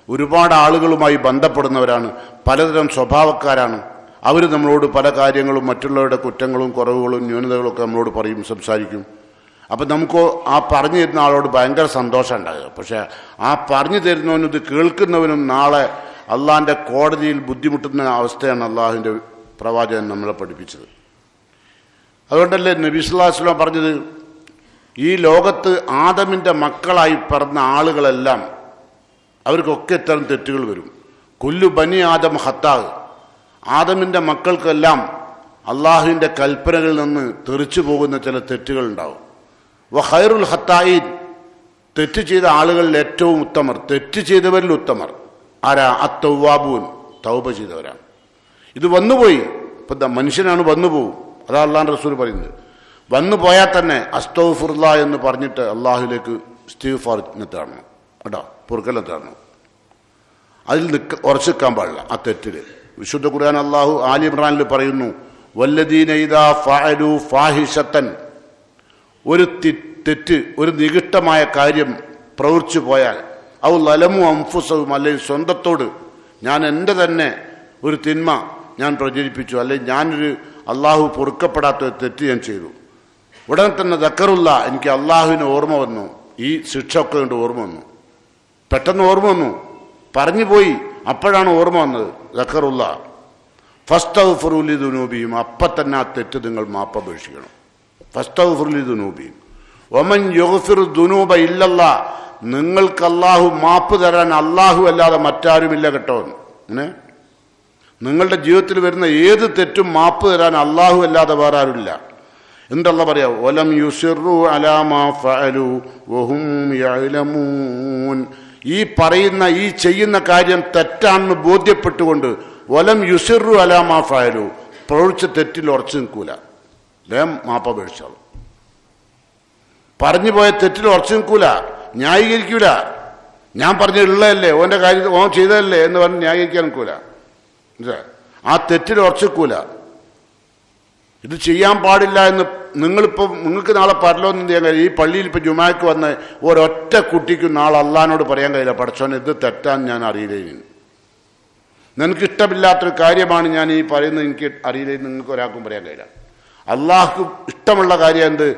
ഒരുപാട് ആളുകളുമായി ബന്ധപ്പെടുന്നവരാണ്, പലതരം സ്വഭാവക്കാരാണ്. അവർ നമ്മളോട് പല കാര്യങ്ങളും മറ്റുള്ളവരുടെ കുറ്റങ്ങളും കുറവുകളും ന്യൂനതകളും ഒക്കെ നമ്മളോട് പറയും, സംസാരിക്കും. അപ്പം നമുക്ക് ആ പറഞ്ഞു തരുന്ന ആളോട് ഭയങ്കര സന്തോഷം ഉണ്ടാകുക. പക്ഷേ ആ പറഞ്ഞു തരുന്നവനും ഇത് കേൾക്കുന്നവനും നാളെ അള്ളാഹിൻ്റെ കോടതിയിൽ ബുദ്ധിമുട്ടുന്ന അവസ്ഥയാണ് അള്ളാഹുവിൻ്റെ പ്രവാചകൻ നമ്മളെ പഠിപ്പിച്ചത്. അതുകൊണ്ടല്ലേ നബി സല്ലല്ലാഹു അലൈഹി വസല്ലം പറഞ്ഞത്, ഈ ലോകത്ത് ആദമിൻ്റെ മക്കളായി പിറന്ന ആളുകളെല്ലാം അവർക്കൊക്കെ ഇത്തരം തെറ്റുകൾ വരും. കുല്ലു ബനി ആദം ഖത്താഅ്. ആദമിൻ്റെ മക്കൾക്കെല്ലാം അള്ളാഹുവിൻ്റെ കൽപ്പനകളിൽ നിന്ന് തെറിച്ചു പോകുന്ന ചില തെറ്റുകൾ ഉണ്ടാവും. വ ഖൈറുൽ ഖത്താഈൻ. തെറ്റ് ചെയ്ത ആളുകളിൽ ഏറ്റവും ഉത്തമർ, തെറ്റ് ചെയ്തവരിൽ ഉത്തമർ ആരാ? അത്തൗവാബൂൻ. തൗബ ചെയ്തവരാണ്. ഇത് വന്നുപോയി, ഇപ്പം മനുഷ്യനാണ്, വന്നുപോകും. അതാ അള്ളാഹുവിൻ്റെ റസൂൽ പറയുന്നത്. വന്നു പോയാൽ തന്നെ അസ്തഗ്ഫിറുല്ലാ എന്ന് പറഞ്ഞിട്ട് അള്ളാഹുലേക്ക് ഇസ്തിഗ്ഫാറിനെത്താണ് കേട്ടോ, പൊറുക്കലെത്താണ്. അതിൽ ഉറച്ചു നിൽക്കാൻ പാടില്ല ആ തെറ്റിൽ. വിശുദ്ധ ഖുർആൻ അള്ളാഹു ആലി ഇമ്രാനിൽ പറയുന്നു, വല്ലദീന ഇദാ ഫഅലു ഫാഹിഷത്തൻ. ഒരു തെറ്റ്, ഒരു നികിഷ്ടമായ കാര്യം പ്രവർത്തിച്ചു പോയാൽ, ഔ ലലമു അൻഫുസഹും, അല്ലെങ്കിൽ സ്വന്തത്തോട് ഞാൻ എൻ്റെ തന്നെ ഒരു തിന്മ ഞാൻ പ്രചരിപ്പിച്ചു, അല്ലെങ്കിൽ ഞാനൊരു അള്ളാഹു പൊറുക്കപ്പെടാത്ത ഒരു തെറ്റ് ഞാൻ ചെയ്തു, ഉടനെ തന്നെ ദക്കറുള്ള, എനിക്ക് അള്ളാഹുവിന് ഓർമ്മ വന്നു, ഈ ശിക്ഷ ഒക്കെ കൊണ്ട് ഓർമ്മ വന്നു, പെട്ടെന്ന് ഓർമ്മ വന്നു, പറഞ്ഞു പോയി, അപ്പോഴാണ് ഓർമ്മ വന്നത്. ദക്കറുള്ള ഫസ്തഗ്ഫിറൂ ലിദുനൂബിഹിം. അപ്പം തന്നെ ആ തെറ്റ് നിങ്ങൾ മാപ്പപേക്ഷിക്കണം. ഫസ്തഗ്ഫിറൂ ലിദുനൂബിഹിം വമൻ യഗ്ഫിറു ദുനൂബ ഇല്ലല്ലാ. നിങ്ങൾക്ക് അള്ളാഹു മാപ്പ് തരാൻ അള്ളാഹു അല്ലാതെ മറ്റാരുമില്ല കേട്ടോ. അങ്ങനെ നിങ്ങളുടെ ജീവിതത്തിൽ വരുന്ന ഏത് തെറ്റും മാപ്പ് തരാൻ അള്ളാഹു അല്ലാതെ വേറെ ആരുമില്ല. എന്തല്ല പറയാ? വലം യുസിറു അലാ മാ ഫഅലു വഹും യഅലമൂൻ. ഈ പറയുന്ന, ഈ ചെയ്യുന്ന കാര്യം തെറ്റാണെന്ന് ബോധ്യപ്പെട്ടുകൊണ്ട് വലം യുസിറു അലാ മാ ഫഅലു, പ്രവർത്തിച്ച തെറ്റിൽ ഉറച്ചു നിൽക്കൂല, വേം മാപ്പപേക്ഷിച്ചാളും. പറഞ്ഞു പോയ തെറ്റിൽ ഉറച്ചു നിൽക്കൂല, ന്യായീകരിക്കൂല. ഞാൻ പറഞ്ഞ ഉള്ളതല്ലേ, ഓൻ്റെ കാര്യം ഓൻ ചെയ്തതല്ലേ എന്ന് പറഞ്ഞ് ന്യായീകരിക്കാൻ നിൽക്കൂല. ആ തെറ്റിൽ ഉറച്ചിക്കൂല. ഇത് ചെയ്യാൻ പാടില്ല എന്ന് നിങ്ങൾക്ക് നാളെ പരലോന്നും ചെയ്യാൻ കഴിയും. ഈ പള്ളിയിൽ ഇപ്പം ജുമാക്ക് വന്ന ഒരൊറ്റ കുട്ടിക്കും നാളെ അള്ളാഹിനോട് പറയാൻ കഴിയില്ല, പടച്ചോനെ ഇത് തെറ്റാൻ ഞാൻ അറിയില്ലേ, നിനക്ക് ഇഷ്ടമില്ലാത്തൊരു കാര്യമാണ് ഞാൻ ഈ പറയുന്നത്, എനിക്ക് അറിയില്ലേ, നിങ്ങൾക്ക് ഒരാൾക്കും പറയാൻ കഴിയില്ല. അള്ളാഹ്ക്ക് ഇഷ്ടമുള്ള കാര്യം എന്ത്?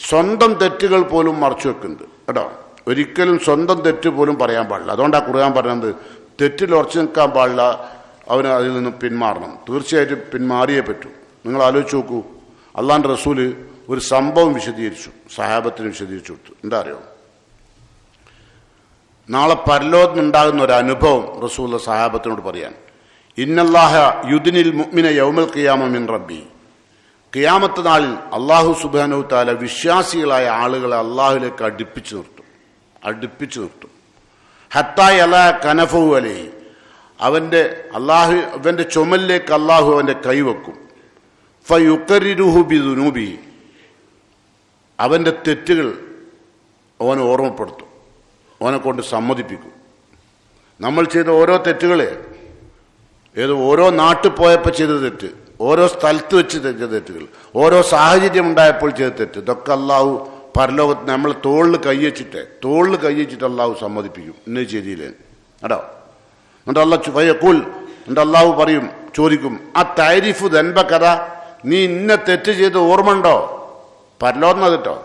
സ്വന്തം തെറ്റുകൾ പോലും മറച്ചു വെക്കുന്നുണ്ട് കേട്ടോ. ഒരിക്കലും സ്വന്തം തെറ്റ് പോലും പറയാൻ പാടില്ല. അതുകൊണ്ടാണ് ഖുർആൻ പറയുന്നത് തെറ്റിൽ ഉറച്ചു നിൽക്കാൻ പാടില്ല, അവന് അതിൽ നിന്ന് പിന്മാറണം. തീർച്ചയായിട്ടും പിന്മാറിയേ പറ്റൂ. നിങ്ങൾ ആലോചിച്ച് നോക്കൂ, അള്ളാഹിൻ്റെ റസൂല് ഒരു സംഭവം വിശദീകരിച്ചു, സഹാബത്തിന് വിശദീകരിച്ചു കൊടുത്തു. എന്താ അറിയോ? നാളെ പരലോകത്തുനിന്നുണ്ടാകുന്ന ഒരു അനുഭവം റസൂൽ സഹാബത്തിനോട് പറയാൻ. ഇന്നല്ലാഹ യുദ്നിൽ മുഅ്മിന യൗമൽ ഖിയാമ മിൻ റബ്ബി. ഖിയാമത്ത് നാളിൽ അള്ളാഹു സുബ്ഹാനഹു തആല വിശ്വാസികളായ ആളുകളെ അള്ളാഹുലേക്ക് അടുപ്പിച്ചു നിർത്തും. ഹത്താ യലാ കനഫഹു അലൈഹി. അവൻ്റെ ചുമലിലേക്ക് അള്ളാഹു അവൻ്റെ കൈവെക്കും. ഫയുഖർരിറുഹു ബിദുനൂബി. അവൻ്റെ തെറ്റുകൾ അവനെ ഓർമ്മപ്പെടുത്തും, അവനെ കൊണ്ട് സമ്മതിപ്പിക്കും. നമ്മൾ ചെയ്ത ഓരോ തെറ്റുകളെ, ഓരോ നാട്ടിൽ പോയപ്പോൾ ചെയ്ത തെറ്റ്, ഓരോ സ്ഥലത്ത് വെച്ച് ചെയ്ത തെറ്റുകൾ, ഓരോ സാഹചര്യം ഉണ്ടായപ്പോൾ ചെയ്ത തെറ്റ്, ഇതൊക്കെ അള്ളാഹു പരലോകത്ത് നമ്മൾ തോളിൽ കൈവച്ചിട്ട് അള്ളാഹു സമ്മതിപ്പിക്കും. ഇന്ന് ചെയ്തില്ലേ കേട്ടോ. എന്നിട്ട് അള്ളാഹു പറയും, ചോദിക്കും, ആ താരിഫു ദൻബ കഥ, നീ ഇന്ന തെറ്റ് ചെയ്ത് ഓർമ്മ ഉണ്ടോ? പരലോകം കേട്ടോ.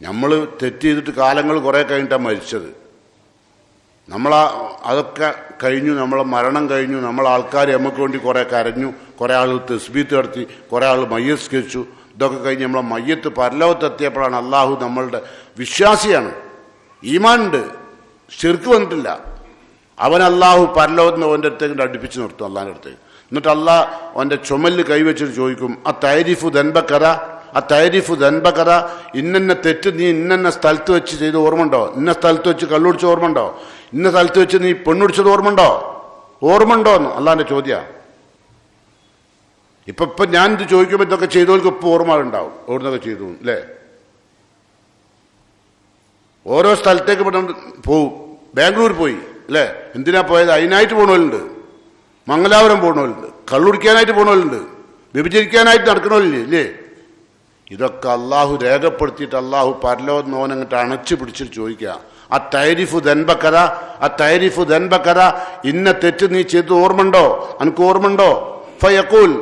നമ്മൾ തെറ്റ് ചെയ്തിട്ട് കാലങ്ങൾ കുറേ കഴിഞ്ഞിട്ടാണ് മരിച്ചത്. അതൊക്കെ കഴിഞ്ഞു, നമ്മളെ മരണം കഴിഞ്ഞു, നമ്മളെ ആൾക്കാർ നമുക്ക് വേണ്ടി കുറേ കരഞ്ഞു, കുറേ ആൾ തസ്ബീത്ത് നടത്തി, കുറേ ആൾ മയ്യസ്കരിച്ചു. ഇതൊക്കെ കഴിഞ്ഞ് നമ്മളെ മയ്യത്ത് പരലോകത്തെത്തിയപ്പോഴാണ് അള്ളാഹു നമ്മളുടെ വിശ്വാസിയാണ്, ഈമാനുണ്ട്, ശിർക്ക് വന്നിട്ടില്ല, അവൻ അള്ളാഹു പരലോകത്തിന് അവൻ്റെ അടുത്തേക്ക് അടുപ്പിച്ച് നിർത്തും, അള്ളാഹിൻ്റെ അടുത്തേക്ക്. എന്നിട്ട് അള്ളാഹ് അവൻ്റെ ചുമലിൽ കൈവച്ചിട്ട് ചോദിക്കും, ആ തൈരിഫു ദൻബക്കറ, ആ തൈരിഫു ദൻബക്കറ, ഇന്നെന്നെ തെറ്റ് നീ ഇന്നെന്ന സ്ഥലത്ത് വെച്ച് ചെയ്ത് ഓർമ്മയുണ്ടോ? ഇന്ന സ്ഥലത്ത് വെച്ച് കള്ളുടിച്ച ഓർമ്മയുണ്ടോ? ഇന്ന സ്ഥലത്ത് വെച്ച് നീ പെണ്ണുടിച്ചത് ഓർമ്മയുണ്ടോ? എന്ന് അള്ളാഹിൻ്റെ ചോദ്യമാണ്. ഇപ്പം ഞാനിത് ചോദിക്കുമ്പോൾ ഇതൊക്കെ ചെയ്തവർക്ക് ഇപ്പോൾ ഓർമ്മ ഉണ്ടാവും, ഓർമ്മയൊക്കെ ചെയ്തു അല്ലേ? ഓരോ സ്ഥലത്തേക്ക് പോവും. ബാംഗ്ലൂർ പോയി അല്ലേ, എന്തിനാ പോയത്? അതിനായിട്ട് പോകണവരുണ്ട്, മംഗലാപുരം പോകണവരുണ്ട്, കള്ളുടിക്കാനായിട്ട് പോകണവരുണ്ട്, വ്യഭിചരിക്കാനായിട്ട് നടക്കണവരില്ലേ ഇല്ലേ? ഇതൊക്കെ അള്ളാഹു രേഖപ്പെടുത്തിയിട്ട് അള്ളാഹു പരലോകത്ത് നോനങ്ങിട്ട് അണച്ചു പിടിച്ചിട്ട് ചോദിക്കുക, ആ തൈരിഫു ദൻബക്കഥ, ആ തൈരിഫു ദൻബക്കഥ, ഇന്ന തെറ്റ് നീ ചെയ്ത് ഓർമ്മയുണ്ടോ? എനിക്ക് ഓർമ്മയുണ്ടോ? ഫയഖൂൽ,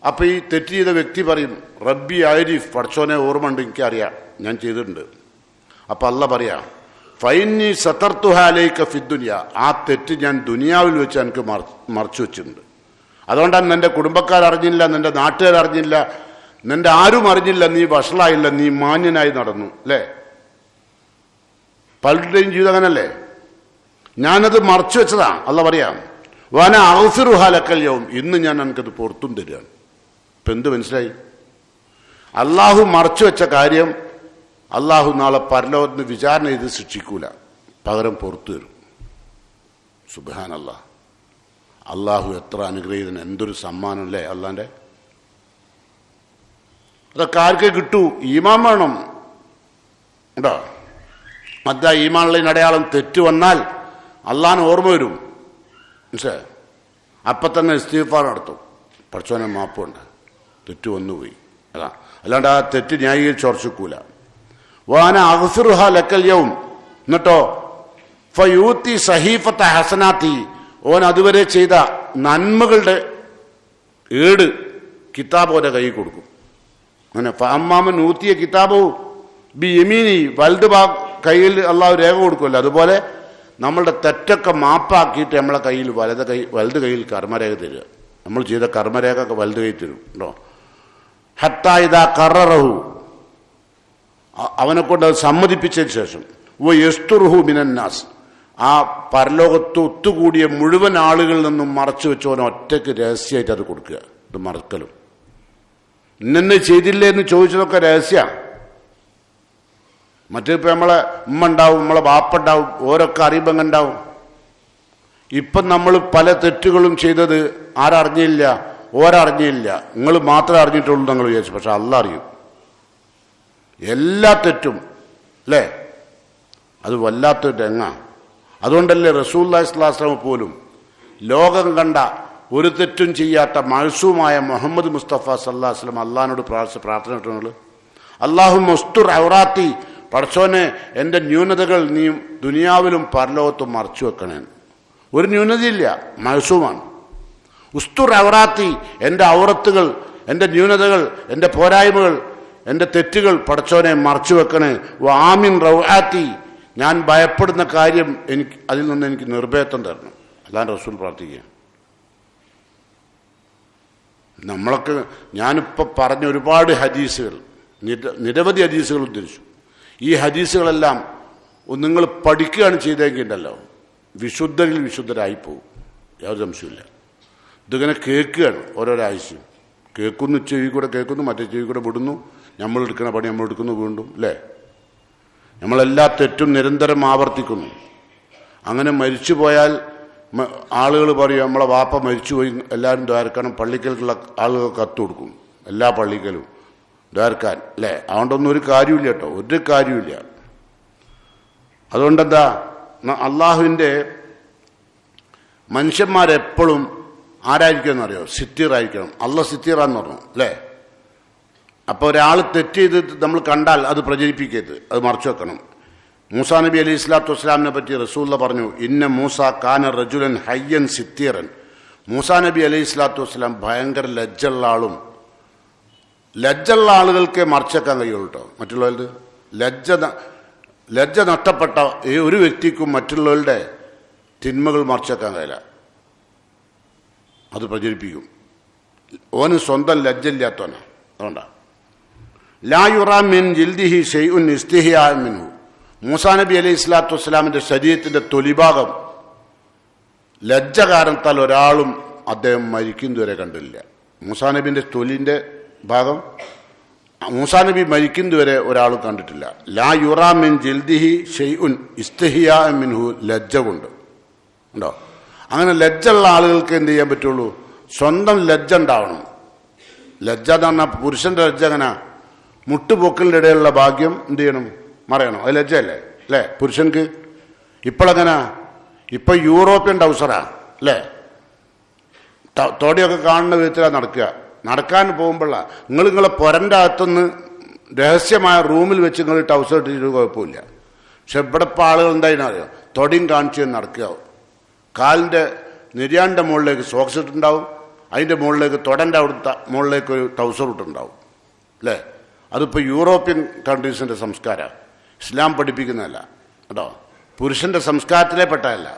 അപ്പൊ ഈ തെറ്റ് ചെയ്ത വ്യക്തി പറയും, റബ്ബി ആരിഫ്, പടച്ചോനെ ഓർമ്മയുണ്ട്, എനിക്കറിയാം, ഞാൻ ചെയ്തിട്ടുണ്ട്. അപ്പൊ അല്ല പറയാ, ഫൈനി സതർത്തുഹാലൈക ഫിദ്ദുനിയ, ആ തെറ്റ് ഞാൻ ദുനിയാവിൽ വെച്ച് എനിക്ക് മറച്ചു വെച്ചിട്ടുണ്ട്. അതുകൊണ്ടാണ് നിന്റെ കുടുംബക്കാരറിഞ്ഞില്ല, നിന്റെ നാട്ടുകാരറിഞ്ഞില്ല, നിന്റെ ആരും അറിഞ്ഞില്ല, നീ വഷളായില്ല, നീ മാന്യനായി നടന്നു അല്ലേ? പലരുടെയും ജീവിതം അങ്ങനല്ലേ? ഞാനത് മറച്ചു വെച്ചതാണ്. അല്ല പറയാം, വാന ഔഫിറുഹാലക്കല്യവും, ഇന്ന് ഞാൻ എനിക്കത് പുറത്തും തരികയാണ്. ഇപ്പം എന്ത് മനസ്സിലായി? അള്ളാഹു മറച്ചു വെച്ച കാര്യം അള്ളാഹു നാളെ പരലോകത്തിന് വിചാരണ ചെയ്ത് ശിക്ഷിക്കൂല, പകരം പുറത്തു തരും. സുബ്ഹാനല്ലാഹ്, അള്ളാഹു എത്ര അനുഗ്രഹീതൻ, എന്തൊരു സമ്മാനം അല്ലേ അള്ളാന്റെ. അതൊക്കെ ആർക്കേ കിട്ടൂ? ഈമാൻ വേണം കേട്ടോ. മറ്റാ ഈമാനുള്ള അടയാളം തെറ്റ് വന്നാൽ അള്ളാഹിന് ഓർമ്മ വരും, മനസ്സിലായോ? അപ്പം തന്നെ ഇസ്തിഗ്ഫാർ നടത്തും, പഠിച്ചോനെ മാപ്പുണ്ട്, തെറ്റ് വന്നുപോയി, അതാ. അല്ലാണ്ട് ആ തെറ്റ് ന്യായീകരിച്ച് ഉറച്ചിക്കൂല. വാന അഗ്ഫിറുഹ ലക്കൽ യൗം, എന്നിട്ടോ ഫയൂത്തി സഹീഫത്ത ഹസനാത്തി, ഓൻ അതുവരെ ചെയ്ത നന്മകളുടെ ഏട് കിതാബോന്റെ കൈ കൊടുക്കും. അങ്ങനെ ഫഅമ്മാമൻ ഊത്തിയ കിതാബവും ബി യമീനി, വലത് കയ്യിൽ അള്ളാഹു രേഖ കൊടുക്കുമല്ലോ, അതുപോലെ നമ്മളുടെ തെറ്റൊക്കെ മാപ്പാക്കിയിട്ട് നമ്മളെ കയ്യിൽ വലത് കയ്യിൽ കർമ്മരേഖ തരിക. നമ്മൾ ചെയ്ത കർമ്മരേഖ ഒക്കെ വലത് കൈ തരും കേട്ടോ. ഹത്താ ഇദാ ഖററഹു, അവനെ കൊണ്ട് അത് സമ്മതിപ്പിച്ചതിന് ശേഷം യസ്തുറുഹു മിനന്നാസ്, ആ പരലോകത്ത് ഒത്തുകൂടിയ മുഴുവൻ ആളുകളിൽ നിന്നും മറച്ചു വെച്ചവനെ ഒറ്റയ്ക്ക് രഹസ്യമായിട്ട് അത് കൊടുക്കുക. ഇത് മറക്കലും ഇന്നെ ചെയ്തില്ലേ എന്ന് ചോദിച്ചതൊക്കെ രഹസ്യമാണ്. മറ്റിപ്പോൾ നമ്മളെ ഉമ്മ ഉണ്ടാവും, നമ്മളെ വാപ്പ ഉണ്ടാവും, ഓരൊക്കെ അറിയുമ്പം ഉണ്ടാവും. ഇപ്പം നമ്മൾ പല തെറ്റുകളും ചെയ്തത് ആരറിഞ്ഞില്ല, ഓരറിഞ്ഞില്ല, നിങ്ങൾ മാത്രമേ അറിഞ്ഞിട്ടുള്ളൂ നിങ്ങൾ വിചാരിച്ചു. പക്ഷെ അള്ളാഹ് അറിയും എല്ലാ തെറ്റും അല്ലേ? അത് വല്ലാത്തൊരു രംഗമാണ്. അതുകൊണ്ടല്ലേ റസൂലുള്ളാഹി സ്വല്ലല്ലാഹു അലൈഹി വസല്ലം പോലും ലോകം കണ്ട ഒരു തെറ്റും ചെയ്യാത്ത മഅ്സൂമായ മുഹമ്മദ് മുസ്തഫ സല്ലല്ലാഹു അലൈഹി വസല്ലം അള്ളാഹിനോട് പ്രാർത്ഥന ഇട്ടുള്ളത്, അല്ലാഹുമ്മ ഉസ്തുർ ഔറാത്തി, പടച്ചോനെ എൻ്റെ ന്യൂനതകൾ നീ ദുനിയാവിലും പരലോകത്തും മറച്ചു വെക്കണേ. ഒരു ന്യൂനതയില്ല, മഅ്സൂമാണ്. ഉസ്തുർ ഔറാത്തി, എൻ്റെ ഔറത്തുകൾ, എൻ്റെ ന്യൂനതകൾ, എൻ്റെ പോരായ്മകൾ, എൻ്റെ തെറ്റുകൾ പടച്ചോനെ മറച്ചു വെക്കണേ. ആമിൻ റൗആത്തി, ഞാൻ ഭയപ്പെടുന്ന കാര്യം അതിൽ നിന്ന് എനിക്ക് നിർഭയത്വം തരണം. അല്ലാണ്ട് റസൂൽ പ്രാർത്ഥിക്കുക. നമ്മളൊക്കെ ഞാനിപ്പോൾ പറഞ്ഞ ഒരുപാട് ഹദീസുകൾ, നിരവധി ഹദീസുകൾ ഉദ്ധരിച്ചു. ഈ ഹദീസുകളെല്ലാം നിങ്ങൾ പഠിക്കുകയാണ് ചെയ്തെങ്കിൽ ഉണ്ടല്ലോ, വിശുദ്ധരിൽ വിശുദ്ധരായിപ്പോവും, യാതൊരു സംശയമില്ല. ഇതിങ്ങനെ കേൾക്കുകയാണ് ഓരോരോ ആവശ്യം, കേൾക്കുന്നു, ചെവി കൂടെ കേൾക്കുന്നു, മറ്റേ ചെവി കൂടെ വിടുന്നു, നമ്മൾ എടുക്കുന്ന പണി നമ്മൾ എടുക്കുന്നു വീണ്ടും അല്ലേ? നമ്മളെല്ലാ തെറ്റും നിരന്തരം ആവർത്തിക്കുന്നു. അങ്ങനെ മരിച്ചു പോയാൽ ആളുകൾ പറയും നമ്മളെ വാപ്പ മരിച്ചുപോയി, എല്ലാവരും ദ്വാരക്കണം, പള്ളിക്കലുള്ള ആളുകൾ കത്ത് കൊടുക്കും, എല്ലാ പള്ളിക്കലും ദ്വാരക്കാൻ അല്ലേ? അതുകൊണ്ടൊന്നും ഒരു കാര്യമില്ല കേട്ടോ, ഒരു കാര്യമില്ല. അതുകൊണ്ടെന്താ, അള്ളാഹുവിൻ്റെ മനുഷ്യന്മാരെപ്പോഴും ആരായിരിക്കണം എന്നറിയോ? സിത്തീറായിരിക്കണം. അള്ളാഹ് സിത്തീറാന്ന് പറഞ്ഞു അല്ലേ? അപ്പോൾ ഒരാൾ തെറ്റ് ചെയ്ത് നമ്മൾ കണ്ടാൽ അത് പ്രചരിപ്പിക്കരുത്, അത് മറച്ചു വെക്കണം. മൂസാ നബി അലൈഹി സ്വലാത്തു വസ്സലാമിനെ പറ്റി റസൂലുള്ള പറഞ്ഞു, ഇന്ന മൂസ കാന റജുലൻ ഹയ്യൻ സിത്തീറൻ. മൂസാ നബി അലൈഹി സ്വലാത്തു വസ്സലാം ഭയങ്കര ലജ്ജുള്ള ആളും, ലജ്ജുള്ള ആളുകൾക്ക് മറച്ചേക്കാൻ കഴിയുള്ളൂ കേട്ടോ. മറ്റുള്ളവരുടെ ലജ്ജ നഷ്ടപ്പെട്ട ഒരു വ്യക്തിക്കും മറ്റുള്ളവരുടെ തിന്മകൾ മറച്ചേക്കാൻ കഴിയില്ല, അത് പ്രചരിപ്പിക്കും. ഓന് സ്വന്തം ലജ്ജയില്ലാത്തവനാണ്. അതുകൊണ്ടാണ് ലാ യുറാ മിൻ ജിൽദിഹി ഷൈഉൻ ഇസ്തിഹിയാ മിൻഹു. മൂസാ നബി അലൈഹി സ്വലാത്തു വസ്സലാമിൻ്റെ ശരീരത്തിൻ്റെ തൊലിഭാഗം ലജ്ജ കാരണത്താൽ ഒരാളും അദ്ദേഹം മരിക്കുന്നതുവരെ കണ്ടില്ല. മൂസാ നബിൻ്റെ തൊലിൻ്റെ ഭാഗം മൂസാ നബി മരിക്കുന്നതുവരെ ഒരാളും കണ്ടിട്ടില്ല. ലാ യുറാ മിൻ ജിൽദിഹി ഷൈഉൻ ഇസ്തിഹിയാ മിൻഹു. ലജ്ജ കൊണ്ട് ഉണ്ടോ? അങ്ങനെ ലജ്ജ ഉള്ള ആളുകൾക്ക് എന്ത് ചെയ്യാൻ പറ്റുള്ളൂ? സ്വന്തം ലജ്ജ ഉണ്ടാവണം. ലജ്ജ എന്ന് പറഞ്ഞാൽ പുരുഷന്റെ ലജ്ജ അങ്ങനെ മുട്ടുപൊക്കലിൻ്റെ ഇടയിലുള്ള ഭാഗ്യം എന്ത് ചെയ്യണം? മറയണം. അത് ലജ്ജയല്ലേ അല്ലേ പുരുഷൻക്ക്? ഇപ്പോഴെങ്ങനെ? ഇപ്പൊ യൂറോപ്യൻ ടൗസറാ അല്ലേ? തോടിയൊക്കെ കാണുന്ന വിധത്തിലാണ് നടക്കുക. നടക്കാൻ പോകുമ്പോഴാണ് നിങ്ങളെ പൊരൻ്റെ അകത്തുനിന്ന് രഹസ്യമായ റൂമിൽ വെച്ച് നിങ്ങൾ ടൗസർ ഇട്ടിട്ട് കുഴപ്പമില്ല. പക്ഷെ ഇവിടെ ഇപ്പോൾ ആളുകൾ എന്തായാലും അറിയാം, തൊടിയും കാണിച്ച് നടക്കുക. കാലിൻ്റെ നിര്യാണിൻ്റെ മുകളിലേക്ക് സോക്സ് ഇട്ടുണ്ടാവും, അതിൻ്റെ മുകളിലേക്ക് തൊടൻ്റെ അവിടുത്തെ മുകളിലേക്ക് ഒരു ടൗസർ ഇട്ടുണ്ടാവും അല്ലേ? അതിപ്പോൾ യൂറോപ്യൻ കൺട്രീസിൻ്റെ സംസ്കാരമാണ്, ഇസ്ലാം പഠിപ്പിക്കുന്നതല്ല കേട്ടോ. പുരുഷൻ്റെ സംസ്കാരത്തിലേ പെട്ടതല്ല.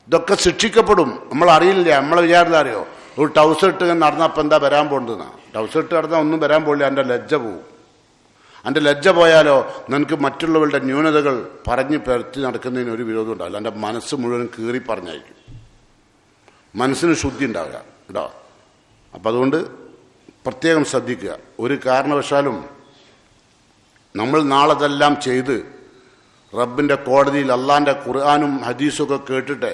ഇതൊക്കെ ശിക്ഷിക്കപ്പെടും. നമ്മൾ അറിയില്ല, നമ്മളെ വിചാരത്തിൽ അറിയോ ഒരു ടൗസർ ഇട്ട് നടന്നപ്പോൾ എന്താ വരാൻ പോകേണ്ടതെന്നാണ്. ടൗസർ ഇട്ട് നടന്നാൽ ഒന്നും വരാൻ പോകില്ല, എൻ്റെ ലജ്ജ പോവും. എൻ്റെ ലജ്ജ പോയാലോ നിനക്ക് മറ്റുള്ളവരുടെ ന്യൂനതകൾ പറഞ്ഞ് പെരുത്തി നടക്കുന്നതിന് ഒരു വിരോധം ഉണ്ടാവില്ല. എൻ്റെ മനസ്സ് മുഴുവൻ കീറി പറഞ്ഞായിരിക്കും, മനസ്സിന് ശുദ്ധി ഉണ്ടാവില്ല കേട്ടോ. അപ്പം അതുകൊണ്ട് പ്രത്യേകം ശ്രദ്ധിക്കുക. ഒരു കാരണവശാലും നമ്മൾ നാളെ ഇതെല്ലാം ചെയ്ത് റബ്ബിൻ്റെ കോടതിയിൽ അള്ളാൻ്റെ ഖുർആനും ഹദീസുമൊക്കെ കേട്ടിട്ട്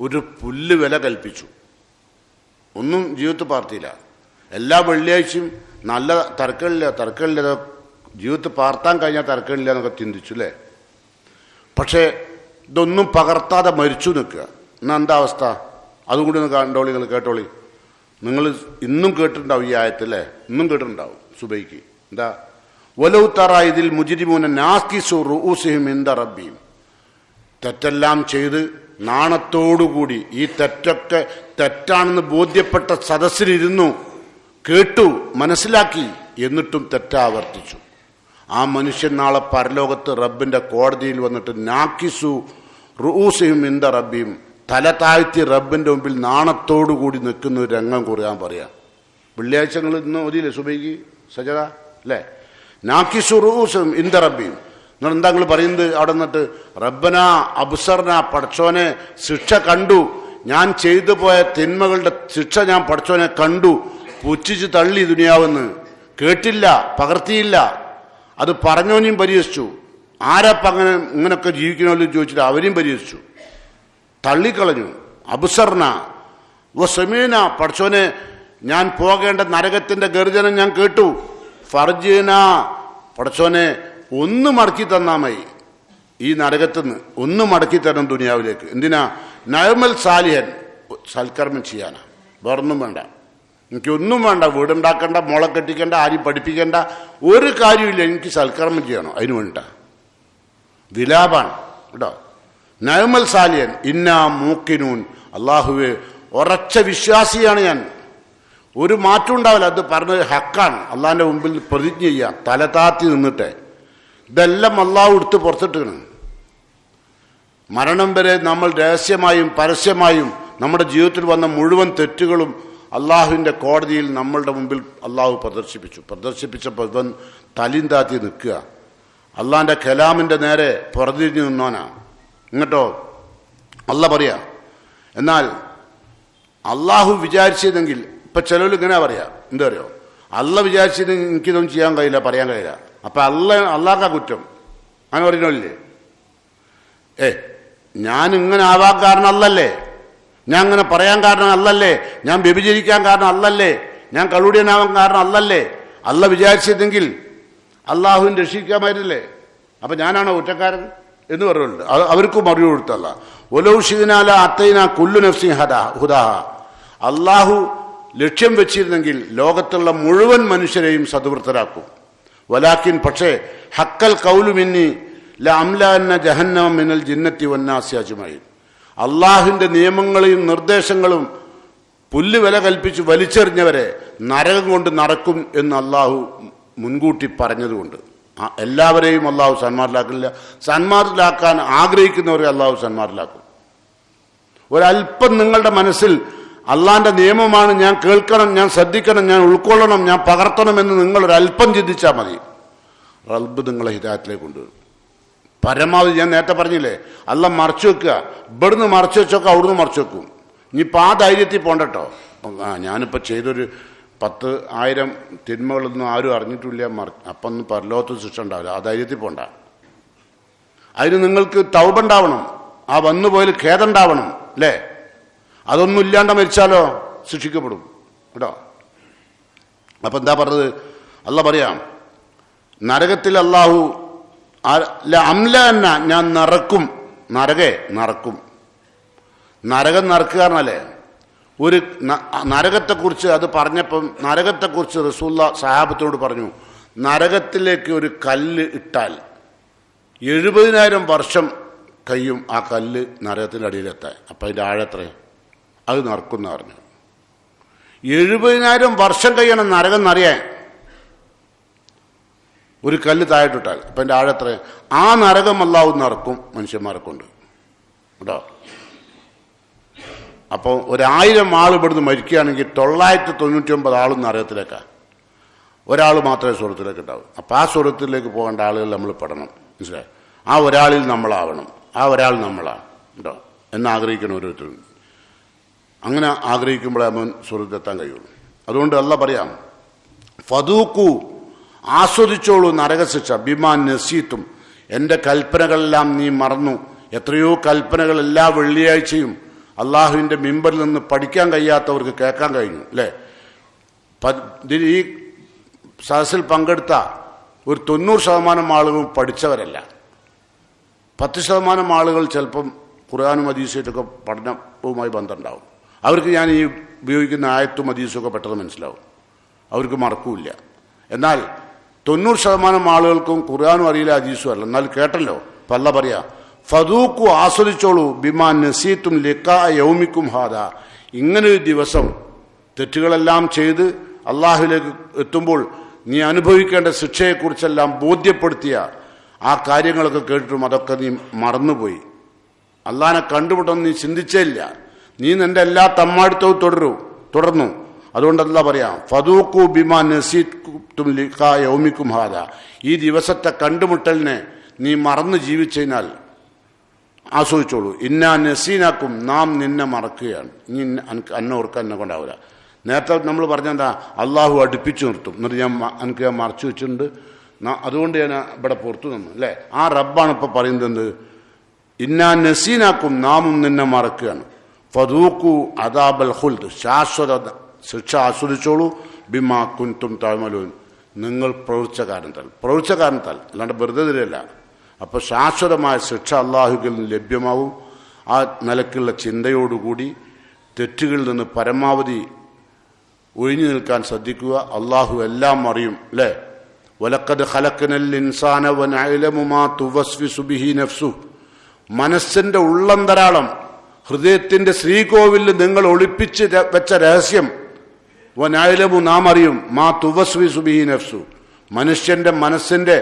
ഒരു പുല്ല് വില കൽപ്പിച്ചു, ഒന്നും ജീവിതത്തിൽ പാർത്തിയില്ല. എല്ലാ വെള്ളിയാഴ്ചയും നല്ല തർക്കമില്ല ജീവിതത്തിൽ പാർത്താൻ കഴിഞ്ഞാൽ തർക്കമില്ല എന്നൊക്കെ ചിന്തിച്ചു അല്ലേ? പക്ഷേ ഇതൊന്നും പകർത്താതെ മരിച്ചു നിൽക്കുക. എന്നാൽ എന്താ അവസ്ഥ? അതുകൂടി ഒന്ന് കണ്ടോളി, നിങ്ങൾ കേട്ടോളി. നിങ്ങൾ ഇന്നും കേട്ടിട്ടുണ്ടാവും ഈ ആയത്തല്ലേ, ഇന്നും കേട്ടിട്ടുണ്ടാവും സുബൈക്ക്. എന്താ? വലൗ തറാ ഇതിൽ മുജ്രിമൂന നാസ്കിസു റൂസിഹിം ഇൻദ റബ്ബിഹിം. തെറ്റെല്ലാം ചെയ്ത് നാണത്തോടുകൂടി ഈ തെറ്റൊക്കെ തെറ്റാണെന്ന് ബോധ്യപ്പെട്ട സദസ്സിലിരുന്നു, കേട്ടു, മനസ്സിലാക്കി, എന്നിട്ടും തെറ്റാവർത്തിച്ചു. ആ മനുഷ്യൻ നാളെ പരലോകത്ത് റബ്ബിൻ്റെ കോടതിയിൽ വന്നിട്ട് നാക്കിസു റൂസിഹിം ഇൻദ റബ്ബിഹിം, തല താഴ്ത്തി റബ്ബിൻ്റെ മുമ്പിൽ നാണത്തോടുകൂടി നിൽക്കുന്ന ഒരു രംഗം കുറിയാൻ പറയാം. വെള്ളിയാഴ്ചകൾ ഇന്ന് ഒതിയില്ലേ സുബൈക്ക് സജദ അല്ലേ? നാക്കിസു റൂസിഹിം ഇൻദ റബ്ബിഹിം. നിങ്ങൾ എന്താ നിങ്ങൾ പറയുന്നത് അവിടെ നിന്നിട്ട്? റബ്ബന അബ്സർന, പടച്ചോനെ ശിക്ഷ കണ്ടു, ഞാൻ ചെയ്തു പോയ തിന്മകളുടെ ശിക്ഷ ഞാൻ പടച്ചോനെ കണ്ടു, പുച്ഛിച്ച് തള്ളി ദുനിയാവെന്ന്. കേട്ടില്ല, പകർത്തിയില്ല, അത് പറഞ്ഞോനെയും പരിഹസിച്ചു. ആരപ്പം അങ്ങനെ ഇങ്ങനെയൊക്കെ ജീവിക്കണമല്ലോ ചോദിച്ചിട്ട് അവരെയും പരിഹസിച്ചു, തള്ളിക്കളഞ്ഞു. അബ്സർന വ സമീന, പടച്ചോനെ ഞാൻ പോകേണ്ട നരകത്തിന്റെ ഗർജനം ഞാൻ കേട്ടു. ഫർജീന, പടച്ചോനെ ഒന്ന് മടക്കി തന്നാ മതി, ഈ നരകത്തുനിന്ന് ഒന്ന് മടക്കി തരണം ദുനിയാവിലേക്ക്. എന്തിനാ? നഅമൽ സാലിഹൻ, സൽക്കർമ്മം ചെയ്യാനാ, വേറൊന്നും വേണ്ട. എനിക്കൊന്നും വേണ്ട, വീടുണ്ടാക്കണ്ട, മുള കെട്ടിക്കണ്ട, ആരും പഠിപ്പിക്കേണ്ട, ഒരു കാര്യമില്ല. എനിക്ക് സൽക്കർമ്മം ചെയ്യണം, അതിന് വേണ്ട വിലാപാണ് കേട്ടോ. നഅമൽ സാലിഹൻ ഇന്നാ മൂക്കിനൂൻ, അള്ളാഹുവെ ഉറച്ച വിശ്വാസിയാണ് ഞാൻ, ഒരു മാറ്റം ഉണ്ടാവില്ല. അത് പറഞ്ഞത് ഹക്കാണ്. അള്ളാഹിൻ്റെ മുമ്പിൽ പ്രതിജ്ഞ ചെയ്യാം, തല താത്തി നിന്നിട്ടെ. ഇതെല്ലാം അള്ളാഹു എടുത്ത് പുറത്തിട്ടാണ്. മരണം വരെ നമ്മൾ രഹസ്യമായും പരസ്യമായും നമ്മുടെ ജീവിതത്തിൽ വന്ന മുഴുവൻ തെറ്റുകളും അള്ളാഹുവിൻ്റെ കോടതിയിൽ നമ്മളുടെ മുമ്പിൽ അള്ളാഹു പ്രദർശിപ്പിച്ചപ്പോൾ ഇവൻ തലിയും താത്തി നിൽക്കുക. അള്ളാഹിൻ്റെ കലാമിൻ്റെ നേരെ പുറതിരിഞ്ഞു നിന്നോനാ. ഇങ്ങോട്ടോ അള്ളാഹ് പറയാ. എന്നാൽ അള്ളാഹു വിചാരിച്ചതെങ്കിൽ, ഇപ്പം ചിലവർ ഇങ്ങനെ പറയാം, എന്താ പറയുക, അള്ളാഹ് വിചാരിച്ചതെങ്കിൽ എനിക്കിതൊന്നും ചെയ്യാൻ കഴിയില്ല, പറയാൻ കഴിയില്ല. അപ്പം അള്ളാഹ്ക്കാ കുറ്റം, അങ്ങനെ പറയുന്നില്ലേ? ഞാൻ ഇങ്ങനെ ആവാൻ കാരണം അല്ലല്ലേ, ഞാൻ അങ്ങനെ പറയാൻ കാരണം അല്ലല്ലേ, ഞാൻ വ്യഭിചരിക്കാൻ കാരണം അല്ലല്ലേ, ഞാൻ കള്ളുടിയനാവാൻ കാരണം അല്ലല്ലേ. അള്ളാഹ് വിചാരിച്ചതെങ്കിൽ അള്ളാഹുവിനെ രക്ഷിക്കാമായിരുന്നില്ലേ? അപ്പം ഞാനാണോ കുറ്റക്കാരൻ എന്ന് പറയുന്നുണ്ട്. അവർക്കും മറുപടി കൊടുത്തല്ല. ഒലൗ ഷിദ്നാല അത്തൈന കുല്ലു നഫ്സിൻ ഹുദാഹ. അള്ളാഹു ലക്ഷ്യം വെച്ചിരുന്നെങ്കിൽ ലോകത്തുള്ള മുഴുവൻ മനുഷ്യരെയും സദ്വൃത്തരാക്കും. വലാക്കിൻ, പക്ഷേ ഹക്കൽ കൗലു മിന്നി ലഅംലഅന്ന ജഹന്നമ മിനൽ ജിന്നത്തി വന്നാസി അജ്മഈൻ. അള്ളാഹുവിൻ്റെ നിയമങ്ങളെയും നിർദ്ദേശങ്ങളും പുല്ല് വില കൽപ്പിച്ച് വലിച്ചെറിഞ്ഞവരെ നരകം കൊണ്ട് നടക്കും എന്ന് അള്ളാഹു മുൻകൂട്ടി പറഞ്ഞതുകൊണ്ട് എല്ലാവരെയും അള്ളാഹു സന്മാരിലാക്കില്ല. സന്മാരിലാക്കാൻ ആഗ്രഹിക്കുന്നവരെ അള്ളാഹു സന്മാരിലാക്കും. ഒരല്പം നിങ്ങളുടെ മനസ്സിൽ അള്ളാന്റെ നിയമമാണ്, ഞാൻ കേൾക്കണം, ഞാൻ ശ്രദ്ധിക്കണം, ഞാൻ ഉൾക്കൊള്ളണം, ഞാൻ പകർത്തണമെന്ന് നിങ്ങൾ ഒരല്പം ചിന്തിച്ചാൽ മതി. റബ്ബ് നിങ്ങളെ ഹിദായത്തിലേക്ക് കൊണ്ടുവരും. പരമാവധി ഞാൻ നേരത്തെ പറഞ്ഞില്ലേ, അല്ല മറച്ചു വെക്കുക, ഇവിടുന്ന് മറച്ചു വെച്ചൊക്കെ അവിടുന്ന് മറച്ചു വെക്കും. ഇനിയിപ്പോൾ ആ ധൈര്യത്തിൽ പോകണ്ടോ. ഞാനിപ്പോൾ ചെയ്തൊരു 10,000 തിന്മകളൊന്നും ആരും അറിഞ്ഞിട്ടില്ല, അപ്പം ഒന്നും പരലോകത്ത് ശിക്ഷ ഉണ്ടാവില്ല. ആ ധൈര്യത്തിൽ പോണ്ട. അതിന് നിങ്ങൾക്ക് തൗബ ഉണ്ടാവണം, ആ വന്നുപോയാൽ ഖേദം ഉണ്ടാവണം അല്ലേ. അതൊന്നും ഇല്ലാണ്ട് മരിച്ചാലോ ശിക്ഷിക്കപ്പെടും കേട്ടോ. അപ്പം എന്താ പറഞ്ഞത്? അല്ല പറയാം, നരകത്തിൽ അള്ളാഹു അംല എന്ന ഞാൻ നിറക്കും, നിറക്കും. നരകം നിറക്കുക എന്നല്ലേ. ഒരു നരകത്തെക്കുറിച്ച് അത് പറഞ്ഞപ്പം നരകത്തെക്കുറിച്ച് റസൂലുള്ള സഹാബത്തിനോട് പറഞ്ഞു, നരകത്തിലേക്ക് ഒരു കല്ല് ഇട്ടാൽ 70,000 വർഷം കഴിയും ആ കല്ല് നരകത്തിൻ്റെ അടിയിലെത്താൻ. അപ്പം അതിൻ്റെ ആഴത്രേ അത് നറക്കുന്ന പറഞ്ഞു. 70,000 വർഷം കഴിയണം നരകം എന്നറിയാൻ ഒരു കല്ല് താഴെട്ടിട്ടാൽ. അപ്പം അതിൻ്റെ ആഴത്ര ആ നരകം അല്ലാഹു നറക്കും മനുഷ്യന്മാരെ കൊണ്ട് കേട്ടോ. അപ്പോൾ 1000 ആൾ ഇവിടുന്ന് മരിക്കുകയാണെങ്കിൽ 999 ആളും നരകത്തിലേക്കാണ്, ഒരാൾ മാത്രമേ സ്വർഗത്തിലേക്ക് ഉണ്ടാവും. അപ്പം ആ സ്വർഗത്തിലേക്ക് പോകേണ്ട ആളുകൾ നമ്മൾ പെടണം, മനസ്സിലായി? ആ ഒരാളിൽ നമ്മളാവണം, ആ ഒരാൾ നമ്മളാണ് കേട്ടോ എന്നാഗ്രഹിക്കണം ഓരോരുത്തരും. അങ്ങനെ ആഗ്രഹിക്കുമ്പോഴേ അവൻ സ്വർഗത്തെത്താൻ കഴിയുള്ളൂ. അതുകൊണ്ട് അല്ല പറയാം, ഫദൂക്കു ആസ്വദിച്ചോളൂ നരകശിക്ഷ, ബിമാൻ നസീത്തും എൻ്റെ കൽപ്പനകളെല്ലാം നീ മറന്നു. എത്രയോ കൽപ്പനകൾ എല്ലാ വെള്ളിയാഴ്ചയും അള്ളാഹുവിൻ്റെ മിമ്പറിൽ നിന്ന് പഠിക്കാൻ കഴിയാത്തവർക്ക് കേൾക്കാൻ കഴിഞ്ഞു അല്ലേ. ഈ സദസ്സിൽ പങ്കെടുത്ത ഒരു 90% ആളുകളും പഠിച്ചവരല്ല. 10% ആളുകൾ ചിലപ്പം ഖുർആനും ഹദീസുമായിട്ടൊക്കെ പഠനവുമായി ബന്ധമുണ്ടാവും. അവർക്ക് ഞാൻ ഈ ഉപയോഗിക്കുന്ന ആയത്തും ഹദീസുമൊക്കെ പെട്ടെന്ന് മനസ്സിലാവും, അവർക്ക് മറക്കൂല്ല. എന്നാൽ 90% ആളുകൾക്കും ഖുർആനും അറിയില്ല, ഹദീസും അറിയില്ല. എന്നാൽ കേട്ടല്ലോ. അപ്പം അല്ലാഹ് പറയാ, ഫദൂക്കു ആസ്വദിച്ചോളൂ ബിമാ നസീത്തും ലിഖാ യൗമിക്കും ഹാദാ. ഇങ്ങനൊരു ദിവസം തെറ്റുകളെല്ലാം ചെയ്ത് അള്ളാഹുവിലേക്ക് എത്തുമ്പോൾ നീ അനുഭവിക്കേണ്ട ശിക്ഷയെക്കുറിച്ചെല്ലാം ബോധ്യപ്പെടുത്തിയ ആ കാര്യങ്ങളൊക്കെ കേട്ടിട്ടും അതൊക്കെ നീ മറന്നുപോയി. അള്ളാഹിനെ കണ്ടുമുട്ടൊന്നും നീ ചിന്തിച്ചേയില്ല. നീ നിന്റെ എല്ലാ തമ്മാടിത്തവും തുടർന്നു. അതുകൊണ്ടല്ല പറയാം, ഫദൂക്കു ബിമാ നസീത്തും ലിഖാ യൗമിക്കും ഹാദാ. ഈ ദിവസത്തെ കണ്ടുമുട്ടലിനെ നീ മറന്ന് ജീവിച്ചതിനാൽ ആസ്വദിച്ചോളൂ. ഇന്നാ നസീനാക്കും, നാം നിന്നെ മറക്കുകയാണ്. ഇനി അന്നെ ഓർക്കാൻ എന്നെ കൊണ്ടാവില്ല. നേരത്തെ നമ്മൾ പറഞ്ഞെന്താ, അള്ളാഹു അടുപ്പിച്ചു നിർത്തും. എന്നിട്ട് ഞാൻ മറച്ചു വെച്ചിട്ടുണ്ട്, അതുകൊണ്ട് ഞാൻ ഇവിടെ പുറത്തു നിന്നു അല്ലേ. ആ റബ്ബാണ് ഇപ്പം പറയുന്നത് എന്ത്, ഇന്നാ നസീനാക്കും, നാമും നിന്നെ മറക്കുകയാണ്. ഫദൂക്കു അദാബൽ ഖുൽദ്, ശാശ്വത ശിക്ഷ ആസ്വദിച്ചോളൂ. ബിമാ കുൻതും തഅമലൂൻ, നിങ്ങൾ പ്രവർത്തിച്ച കാരണത്താൽ അല്ലാണ്ട് വെറുതെ തരികയല്ല. അപ്പോൾ ശാശ്വതമായ ശിക്ഷ അള്ളാഹുവിൽ നിന്ന് ലഭ്യമാവും. ആ നിലക്കുള്ള ചിന്തയോടുകൂടി തെറ്റുകളിൽ നിന്ന് പരമാവധി ഒഴിഞ്ഞു നിൽക്കാൻ ശ്രദ്ധിക്കുക. അള്ളാഹു എല്ലാം അറിയും അല്ലേ. വലഖദ് ഖലഖനൽ ഇൻസാന വനഅലമു മാ തുവസ്വിസു ബിഹി നഫ്സുഹു, മനസ്സിന്റെ ഉള്ളന്തരാളം, ഹൃദയത്തിന്റെ ശ്രീകോവിലിൽ നിങ്ങൾ ഒളിപ്പിച്ച് വെച്ച രഹസ്യം, വനഅലമു നാം അറിയും, മാ തുവസ്വിസു ബിഹി നഫ്സുഹു, മനുഷ്യന്റെ മനസ്സിന്റെ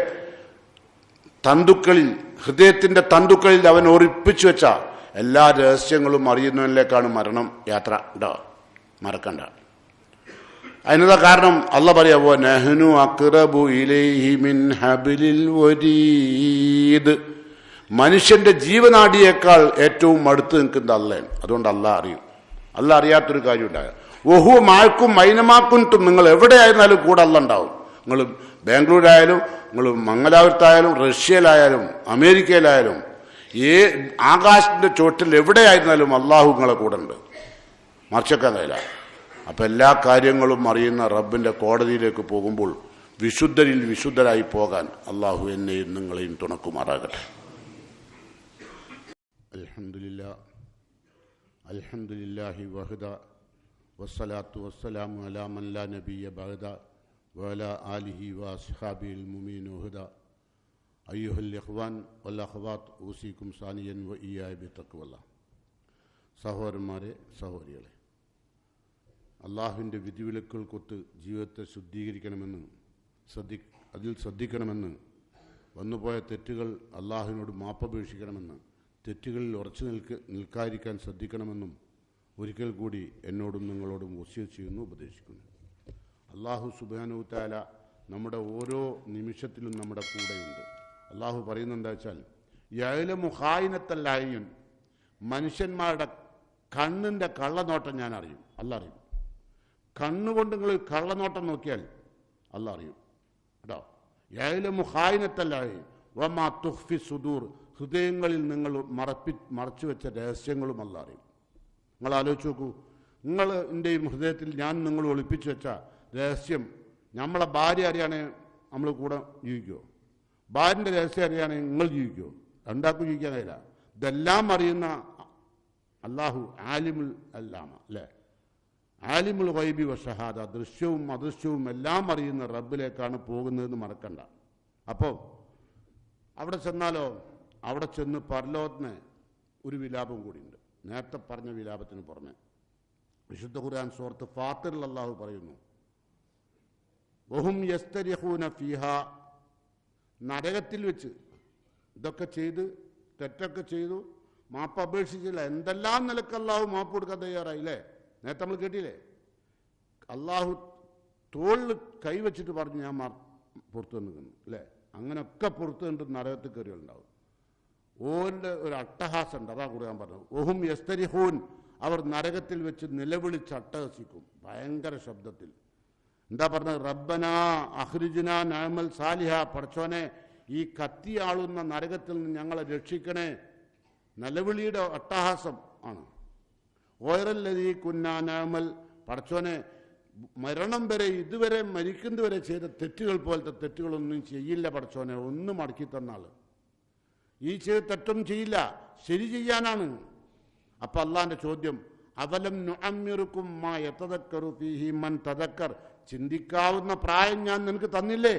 തന്തുക്കളിൽ, ഹൃദയത്തിന്റെ തന്തുക്കളിൽ അവൻ ഒളിപ്പിച്ചു വെച്ച എല്ലാ രഹസ്യങ്ങളും അറിയുന്നതിലേക്കാണ് മരണം യാത്ര. മറക്കണ്ട. അതിനുള്ള കാരണം അല്ലാഹ് പറയാ, നഹ്നു അഖ്റബു ഇലൈഹി മിൻ ഹബ്ലിൽ വരീദ്, മനുഷ്യന്റെ ജീവനാഡിയേക്കാൾ ഏറ്റവും അടുത്ത് നിൽക്കുന്ന അള്ളയാണ്. അതുകൊണ്ട് അള്ളാഹ് അറിയും. അള്ളാഹ് അറിയാത്തൊരു കാര്യം ഉണ്ടായ വഹു മാക്കും മൈനമാക്കുൻതും, നിങ്ങൾ എവിടെയായിരുന്നാലും കൂടെ അള്ളാഹ് ഉണ്ടാവും. നിങ്ങൾ ബാംഗ്ലൂരായാലും, നിങ്ങൾ മംഗലാപുരത്തായാലും, റഷ്യയിലായാലും, അമേരിക്കയിലായാലും, ആകാശത്തിന്റെ ചോട്ടിൽ എവിടെയായിരുന്നാലും അള്ളാഹു നിങ്ങളെ കൂടെ ഉണ്ട്, മറിച്ചേക്കാൻ കഴിയില്ല. അപ്പം എല്ലാ കാര്യങ്ങളും അറിയുന്ന റബ്ബിന്റെ കോടതിയിലേക്ക് പോകുമ്പോൾ വിശുദ്ധരിൽ വിശുദ്ധരായി പോകാൻ അള്ളാഹു എന്നെയും നിങ്ങളെയും തുണക്കുമാറാകട്ടെ. അൽഹംദുലില്ലാഹി വഹദ വസ്സലാത്തു വസ്സലാമു അലാ മൻ ലാ നബിയ്യ ബഅദ വഅലാ ആലിഹി വഅസ്ഹാബിഹിൽ മുഅ്മിനീന വഹദ. അയ്യുഹൽ ഇഖ്വാൻ വൽ അഖ്വാത്ത് ഊസിക്കും സാനിയൻ വ ഇയ്യായ ബിത്തഖ്വല്ലാഹ്. സഹോദരന്മാരെ, സഹോദരികളെ, അള്ളാഹുവിൻ്റെ വിധിവിലക്കുകൾക്കൊത്ത് ജീവിതത്തെ ശുദ്ധീകരിക്കണമെന്ന് ശ്രദ്ധിക്കണമെന്ന്, വന്നുപോയ തെറ്റുകൾ അള്ളാഹുവിനോട് മാപ്പപേക്ഷിക്കണമെന്ന് തെറ്റുകളിൽ ഉറച്ചു നിൽക്കാതിരിക്കാൻ ശ്രദ്ധിക്കണമെന്നും ഒരിക്കൽ കൂടി എന്നോടും നിങ്ങളോടും വസിയത്ത് ചെയ്യുന്നു, ഉപദേശിക്കുന്നു. അള്ളാഹു സുബ്ഹാനഹു വ തആല നമ്മുടെ ഓരോ നിമിഷത്തിലും നമ്മുടെ കൂടെയുണ്ട്. അള്ളാഹു പറയുന്നത് എന്താ വെച്ചാൽ, യഅലമു ഖായിനത്തൽ അയ്യുൻ, മനുഷ്യന്മാരുടെ കണ്ണിൻ്റെ കള്ളനോട്ടം ഞാൻ അറിയും, അല്ല അറിയും. കണ്ണുകൊണ്ട് നിങ്ങൾ കള്ളനോട്ടം നോക്കിയാൽ അല്ല അറിയും കേട്ടോ. യഅലമു ഖായിനത്തൽ അയ്യുൻ വമാ തുഖ്ഫി സുദൂർ, ഹൃദയങ്ങളിൽ നിങ്ങൾ മറച്ചു വെച്ച രഹസ്യങ്ങളും അല്ല അറിയും. നിങ്ങൾ ആലോചിച്ച് നോക്കൂ, നിങ്ങളെൻ്റെയും ഹൃദയത്തിൽ ഞാൻ നിങ്ങൾ ഒളിപ്പിച്ചു വെച്ച രഹസ്യം നമ്മളെ ഭാര്യ അറിയാണെങ്കിൽ നമ്മൾ കൂടെ ജീവിക്കുമോ? ഭാര്യൻ്റെ രഹസ്യം അറിയാണെങ്കിൽ നിങ്ങൾ ജീവിക്കുമോ? രണ്ടാൾക്കും ജീവിക്കാൻ കഴിയില്ല. ഇതെല്ലാം അറിയുന്ന അള്ളാഹു ആലിമുൽ അല്ലാമ അല്ലേ, ആലിമുൽ ഗൈബി വശഹാദ, ദൃശ്യവും അദൃശ്യവും എല്ലാം അറിയുന്ന റബ്ബിലേക്കാണ് പോകുന്നതെന്ന് മറക്കണ്ട. അപ്പോൾ അവിടെ ചെന്നാലോ, അവിടെ ചെന്ന് പരലോകത്തിന് ഒരു വിലാപം കൂടിയുണ്ട്. നേരത്തെ പറഞ്ഞ വിലാപത്തിന് പുറമെ വിശുദ്ധ ഖുർആൻ സൂറത്ത് ഫാത്തിറിൽ അല്ലാഹു പറയുന്നു, വഹും യസ്തരിഖൂന ഫീഹ, നരകത്തിൽ വെച്ച് ഇതൊക്കെ ചെയ്ത് തെറ്റൊക്കെ ചെയ്തു മാപ്പ് അപേക്ഷിച്ചില്ല, എന്തെല്ലാം നിലക്ക് അള്ളാഹു മാപ്പ് കൊടുക്കാൻ തയ്യാറായില്ലേ? നേരത്തെ നമ്മൾ കേട്ടില്ലേ, അള്ളാഹു തോളിൽ കൈവച്ചിട്ട് പറഞ്ഞു ഞാൻ പുറത്തു നിൽക്കുന്നു അല്ലേ, അങ്ങനെയൊക്കെ പുറത്തു നിന്നിട്ട് നരകത്തിൽ കയറിയുണ്ടാവും. ഓൻ്റെ ഒരു അട്ടഹാസം ഉണ്ട്, അതാ ഖുർആൻ പറഞ്ഞത്. ഓഹും യസ്തരിഹൂൻ, അവർ നരകത്തിൽ വെച്ച് നിലവിളിച്ച് അട്ടഹസിക്കും ഭയങ്കര ശബ്ദത്തിൽ. എന്താ പറഞ്ഞത്? റബ്ബനാ അഖ്രിജ്നാ നഅമൽ സാലിഹ, പടച്ചോനെ ഈ കത്തിയാളുന്ന നരകത്തിൽ നിന്ന് ഞങ്ങളെ രക്ഷിക്കണേ. നിലവിളിയുടെ അട്ടഹാസം ആണ്. ഓയറല്ലതീ കുന്നാ നഅമൽ, പടച്ചോനെ മരണം വരെ ഇതുവരെ മരിക്കുന്നതുവരെ ചെയ്ത തെറ്റുകൾ പോലത്തെ തെറ്റുകളൊന്നും ചെയ്യില്ല പടച്ചോനെ, ഒന്നും മടക്കി തന്നാൾ. ഈ ചെയ്ത തെറ്റൊന്നും ചെയ്യില്ല, ശരി ചെയ്യാനാണ്. അപ്പം അള്ളാൻ്റെ ചോദ്യം, അവലം നുഅമ്മിറുക്കും മാ യതദക്കറു ഫീഹി മൻ തദക്കർ, ചിന്തിക്കാവുന്ന പ്രായം ഞാൻ നിനക്ക് തന്നില്ലേ?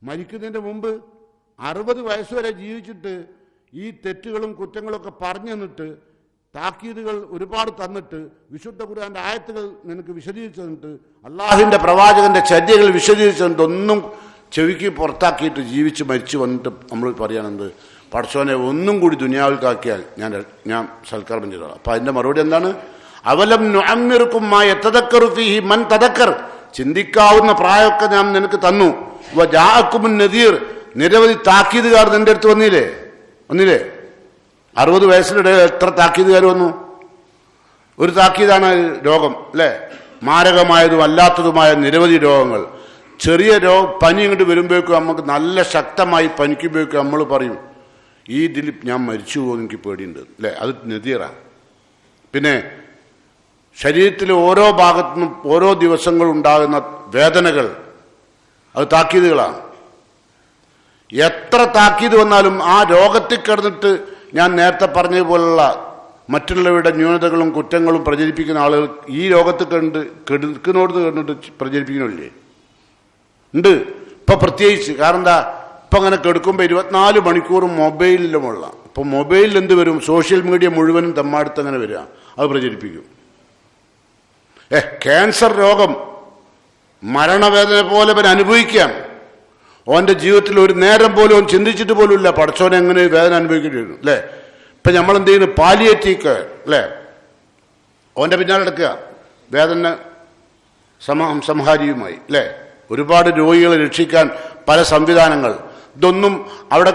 മരിക്കുന്നതിൻ്റെ മുമ്പ് 60 വയസ്സുവരെ ജീവിച്ചിട്ട് ഈ തെറ്റുകളും കുറ്റങ്ങളൊക്കെ പറഞ്ഞു തന്നിട്ട്, താക്കീതുകൾ ഒരുപാട് തന്നിട്ട്, വിശുദ്ധ ഖുർആന്റെ ആയത്തുകൾ നിനക്ക് വിശദീകരിച്ചു തന്നിട്ട്, അള്ളാഹുവിൻ്റെ പ്രവാചകന്റെ ചര്യകൾ വിശദീകരിച്ചു തന്നിട്ട് ഒന്നും ചെവിക്ക് പുറത്താക്കിയിട്ട് ജീവിച്ച് മരിച്ചു വന്നിട്ട് നമ്മൾ പറയാനെന്ത്? പടച്ചോനെ ഒന്നും കൂടി ദുനിയാവിൽക്കാക്കിയാൽ ഞാൻ സൽക്കർമ്മം ചെയ്തോളാം. അപ്പം അതിൻ്റെ മറുപടി എന്താണ്? അവലം നുഅമ്മിറുക്കും മാ യതദക്കറു ഫീഹി മൻ തദക്കർ, ചിന്തിക്കാവുന്ന പ്രായമൊക്കെ ഞാൻ നിനക്ക് തന്നു. വജാഅക്കുമുൻ നദീർ, നിരവധി താക്കീതുകാർ നിന്റെ അടുത്ത് വന്നില്ലേ? 60 വയസ്സിനിടയിൽ എത്ര താക്കീതുകാർ വന്നു? ഒരു താക്കീതാണ് രോഗം അല്ലേ, മാരകമായതും അല്ലാത്തതുമായ നിരവധി രോഗങ്ങൾ. ചെറിയ പനി ഇങ്ങോട്ട് വരുമ്പോഴേക്കും നമുക്ക് നല്ല ശക്തമായി പനിക്കുമ്പോഴേക്കും നമ്മൾ പറയും ഈ ഇതിൽ ഞാൻ മരിച്ചു പോകുമെന്ന് എനിക്ക് പേടിയുണ്ട് അല്ലേ, അത് നദീറാണ്. പിന്നെ ശരീരത്തിലെ ഓരോ ഭാഗത്തുനിന്നും ഓരോ ദിവസങ്ങളുണ്ടാകുന്ന വേദനകൾ, അത് താക്കീതുകളാണ്. എത്ര താക്കീത് വന്നാലും ആ രോഗത്തിൽ കിടന്നിട്ട് ഞാൻ നേരത്തെ പറഞ്ഞതുപോലുള്ള മറ്റുള്ളവരുടെ ന്യൂനതകളും കുറ്റങ്ങളും പ്രചരിപ്പിക്കുന്ന ആളുകൾ ഈ രോഗത്തിൽ കെടുക്കുന്നോട് കണ്ടിട്ട് പ്രചരിപ്പിക്കണില്ലേ? ഉണ്ട്. ഇപ്പം പ്രത്യേകിച്ച് കാരണം എന്താ, ഇപ്പം അങ്ങനെ കെടുക്കുമ്പോൾ 24 മണിക്കൂറും മൊബൈലിലുമുള്ള, ഇപ്പം മൊബൈലിൽ എന്ത് വരും? സോഷ്യൽ മീഡിയ മുഴുവനും തമ്മാടുത്ത് അങ്ങനെ വരിക, അത് പ്രചരിപ്പിക്കും. ക്യാൻസർ രോഗം മരണവേദന പോലെ അവൻ അനുഭവിക്കാം. ഓൻ്റെ ജീവിതത്തിൽ ഒരു നേരം പോലും അവൻ ചിന്തിച്ചിട്ട് പോലും ഇല്ല പടച്ചോനെ എങ്ങനെ വേദന അനുഭവിക്കേണ്ടി വരും അല്ലേ. ഇപ്പം നമ്മളെന്ത് ചെയ്യുന്നു? പാലിയേറ്റീവ് കെയർ അല്ലേ, ഓൻ്റെ പിന്നാലെ എടുക്കുക, വേദന സംഹാരിയുമായി അല്ലേ. ഒരുപാട് രോഗികളെ രക്ഷിക്കാൻ പല സംവിധാനങ്ങൾ. ഇതൊന്നും അവിടെ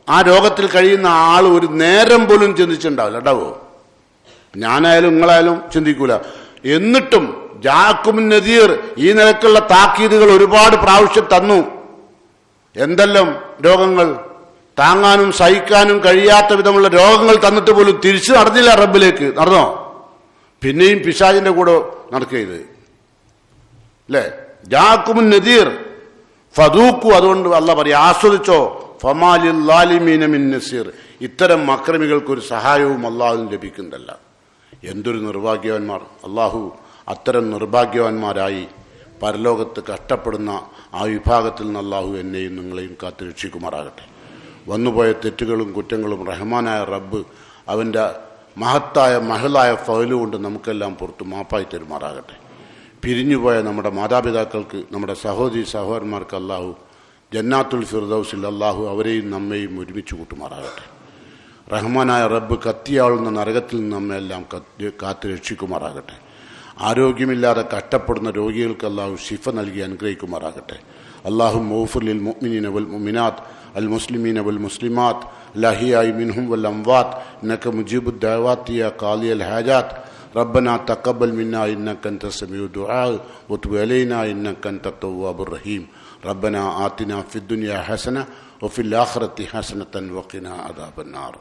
ആ രോഗത്തിൽ കഴിയുന്ന ആൾ ഒരു നേരം പോലും ചിന്തിച്ചിട്ടുണ്ടാവില്ല. ഉണ്ടാവുമോ? ഞാനായാലും നിങ്ങളായാലും ചിന്തിക്കൂല. എന്നിട്ടും ജാഅക്കുമുൻ നദീർ, ഈ നിലക്കുള്ള താക്കീതുകൾ ഒരുപാട് പ്രാവശ്യം തന്നു. എന്തെല്ലാം രോഗങ്ങൾ, താങ്ങാനും സഹിക്കാനും കഴിയാത്ത വിധമുള്ള രോഗങ്ങൾ തന്നിട്ട് പോലും തിരിച്ചു നടന്നില്ല റബ്ബിലേക്ക്. നടന്നോ? പിന്നെയും പിശാചിന്റെ കൂടെ നടക്കുകയത് അല്ലേ. ജാഅക്കുമുൻ നദീർ ഫദൂഖു, അതുകൊണ്ട് അല്ലാഹ് പറയാ ആസ്വദിച്ചോ. ഫമാലിൽ ളാലിമീന മിൻ നസീർ, ഇത്തരം അക്രമികൾക്കൊരു സഹായവും അള്ളാഹുവിന് ലഭിക്കുന്നതല്ല. എന്തൊരു നിർഭാഗ്യവാന്മാർ! അള്ളാഹു അത്തരം നിർഭാഗ്യവാന്മാരായി പരലോകത്ത് കഷ്ടപ്പെടുന്ന ആ വിഭാഗത്തിൽ നിന്ന് അള്ളാഹു എന്നെയും നിങ്ങളെയും കാത്തു രക്ഷിക്കുമാറാകട്ടെ. വന്നുപോയ തെറ്റുകളും കുറ്റങ്ങളും റഹ്മാനായ റബ്ബ് അവൻ്റെ മഹത്തായ മഹലായ ഫഅല് കൊണ്ട് നമുക്കെല്ലാം പുറത്ത് മാപ്പായി തരുമാറാകട്ടെ. പിരിഞ്ഞുപോയ നമ്മുടെ മാതാപിതാക്കൾക്ക്, നമ്മുടെ സഹോദരി സഹോദരന്മാർക്ക് അള്ളാഹു ജന്നാത്തുൽ ഫിർദൗസിൽ അള്ളാഹു അവരെയും നമ്മെയും ഒരുമിച്ച് കൂട്ടുമാറാകട്ടെ. റഹ്മാനായ റബ്ബ് കത്തിയാളുന്ന നരകത്തിൽ നിന്ന് നമ്മെല്ലാം കാത്തു രക്ഷിക്കുമാറാകട്ടെ. ആരോഗ്യമില്ലാതെ കഷ്ടപ്പെടുന്ന രോഗികൾക്ക് അള്ളാഹു ശിഫ നൽകി അനുഗ്രഹിക്കുമാറാകട്ടെ. അള്ളാഹു മൗഫിർ ലിൽ മുഅ്മിനീന വൽ മുഅ്മിനാത്ത് അൽ മുസ്ലിമീന വൽ മുസ്ലിമാത്ത് ലഹിയായി മിൻഹും വൽ അംവാത്ത് ഇന്നക മുജീബുദ് ദഅവാതി യാ ഖാലിയൽ ഹാജാത്ത് ربنا تقبل منا إنك أنت السميع الدعاء وتب علينا إنك أنت التواب الرحيم ربنا آتنا في الدنيا حسنة وفي الآخرة حسنة وقنا عذاب النار.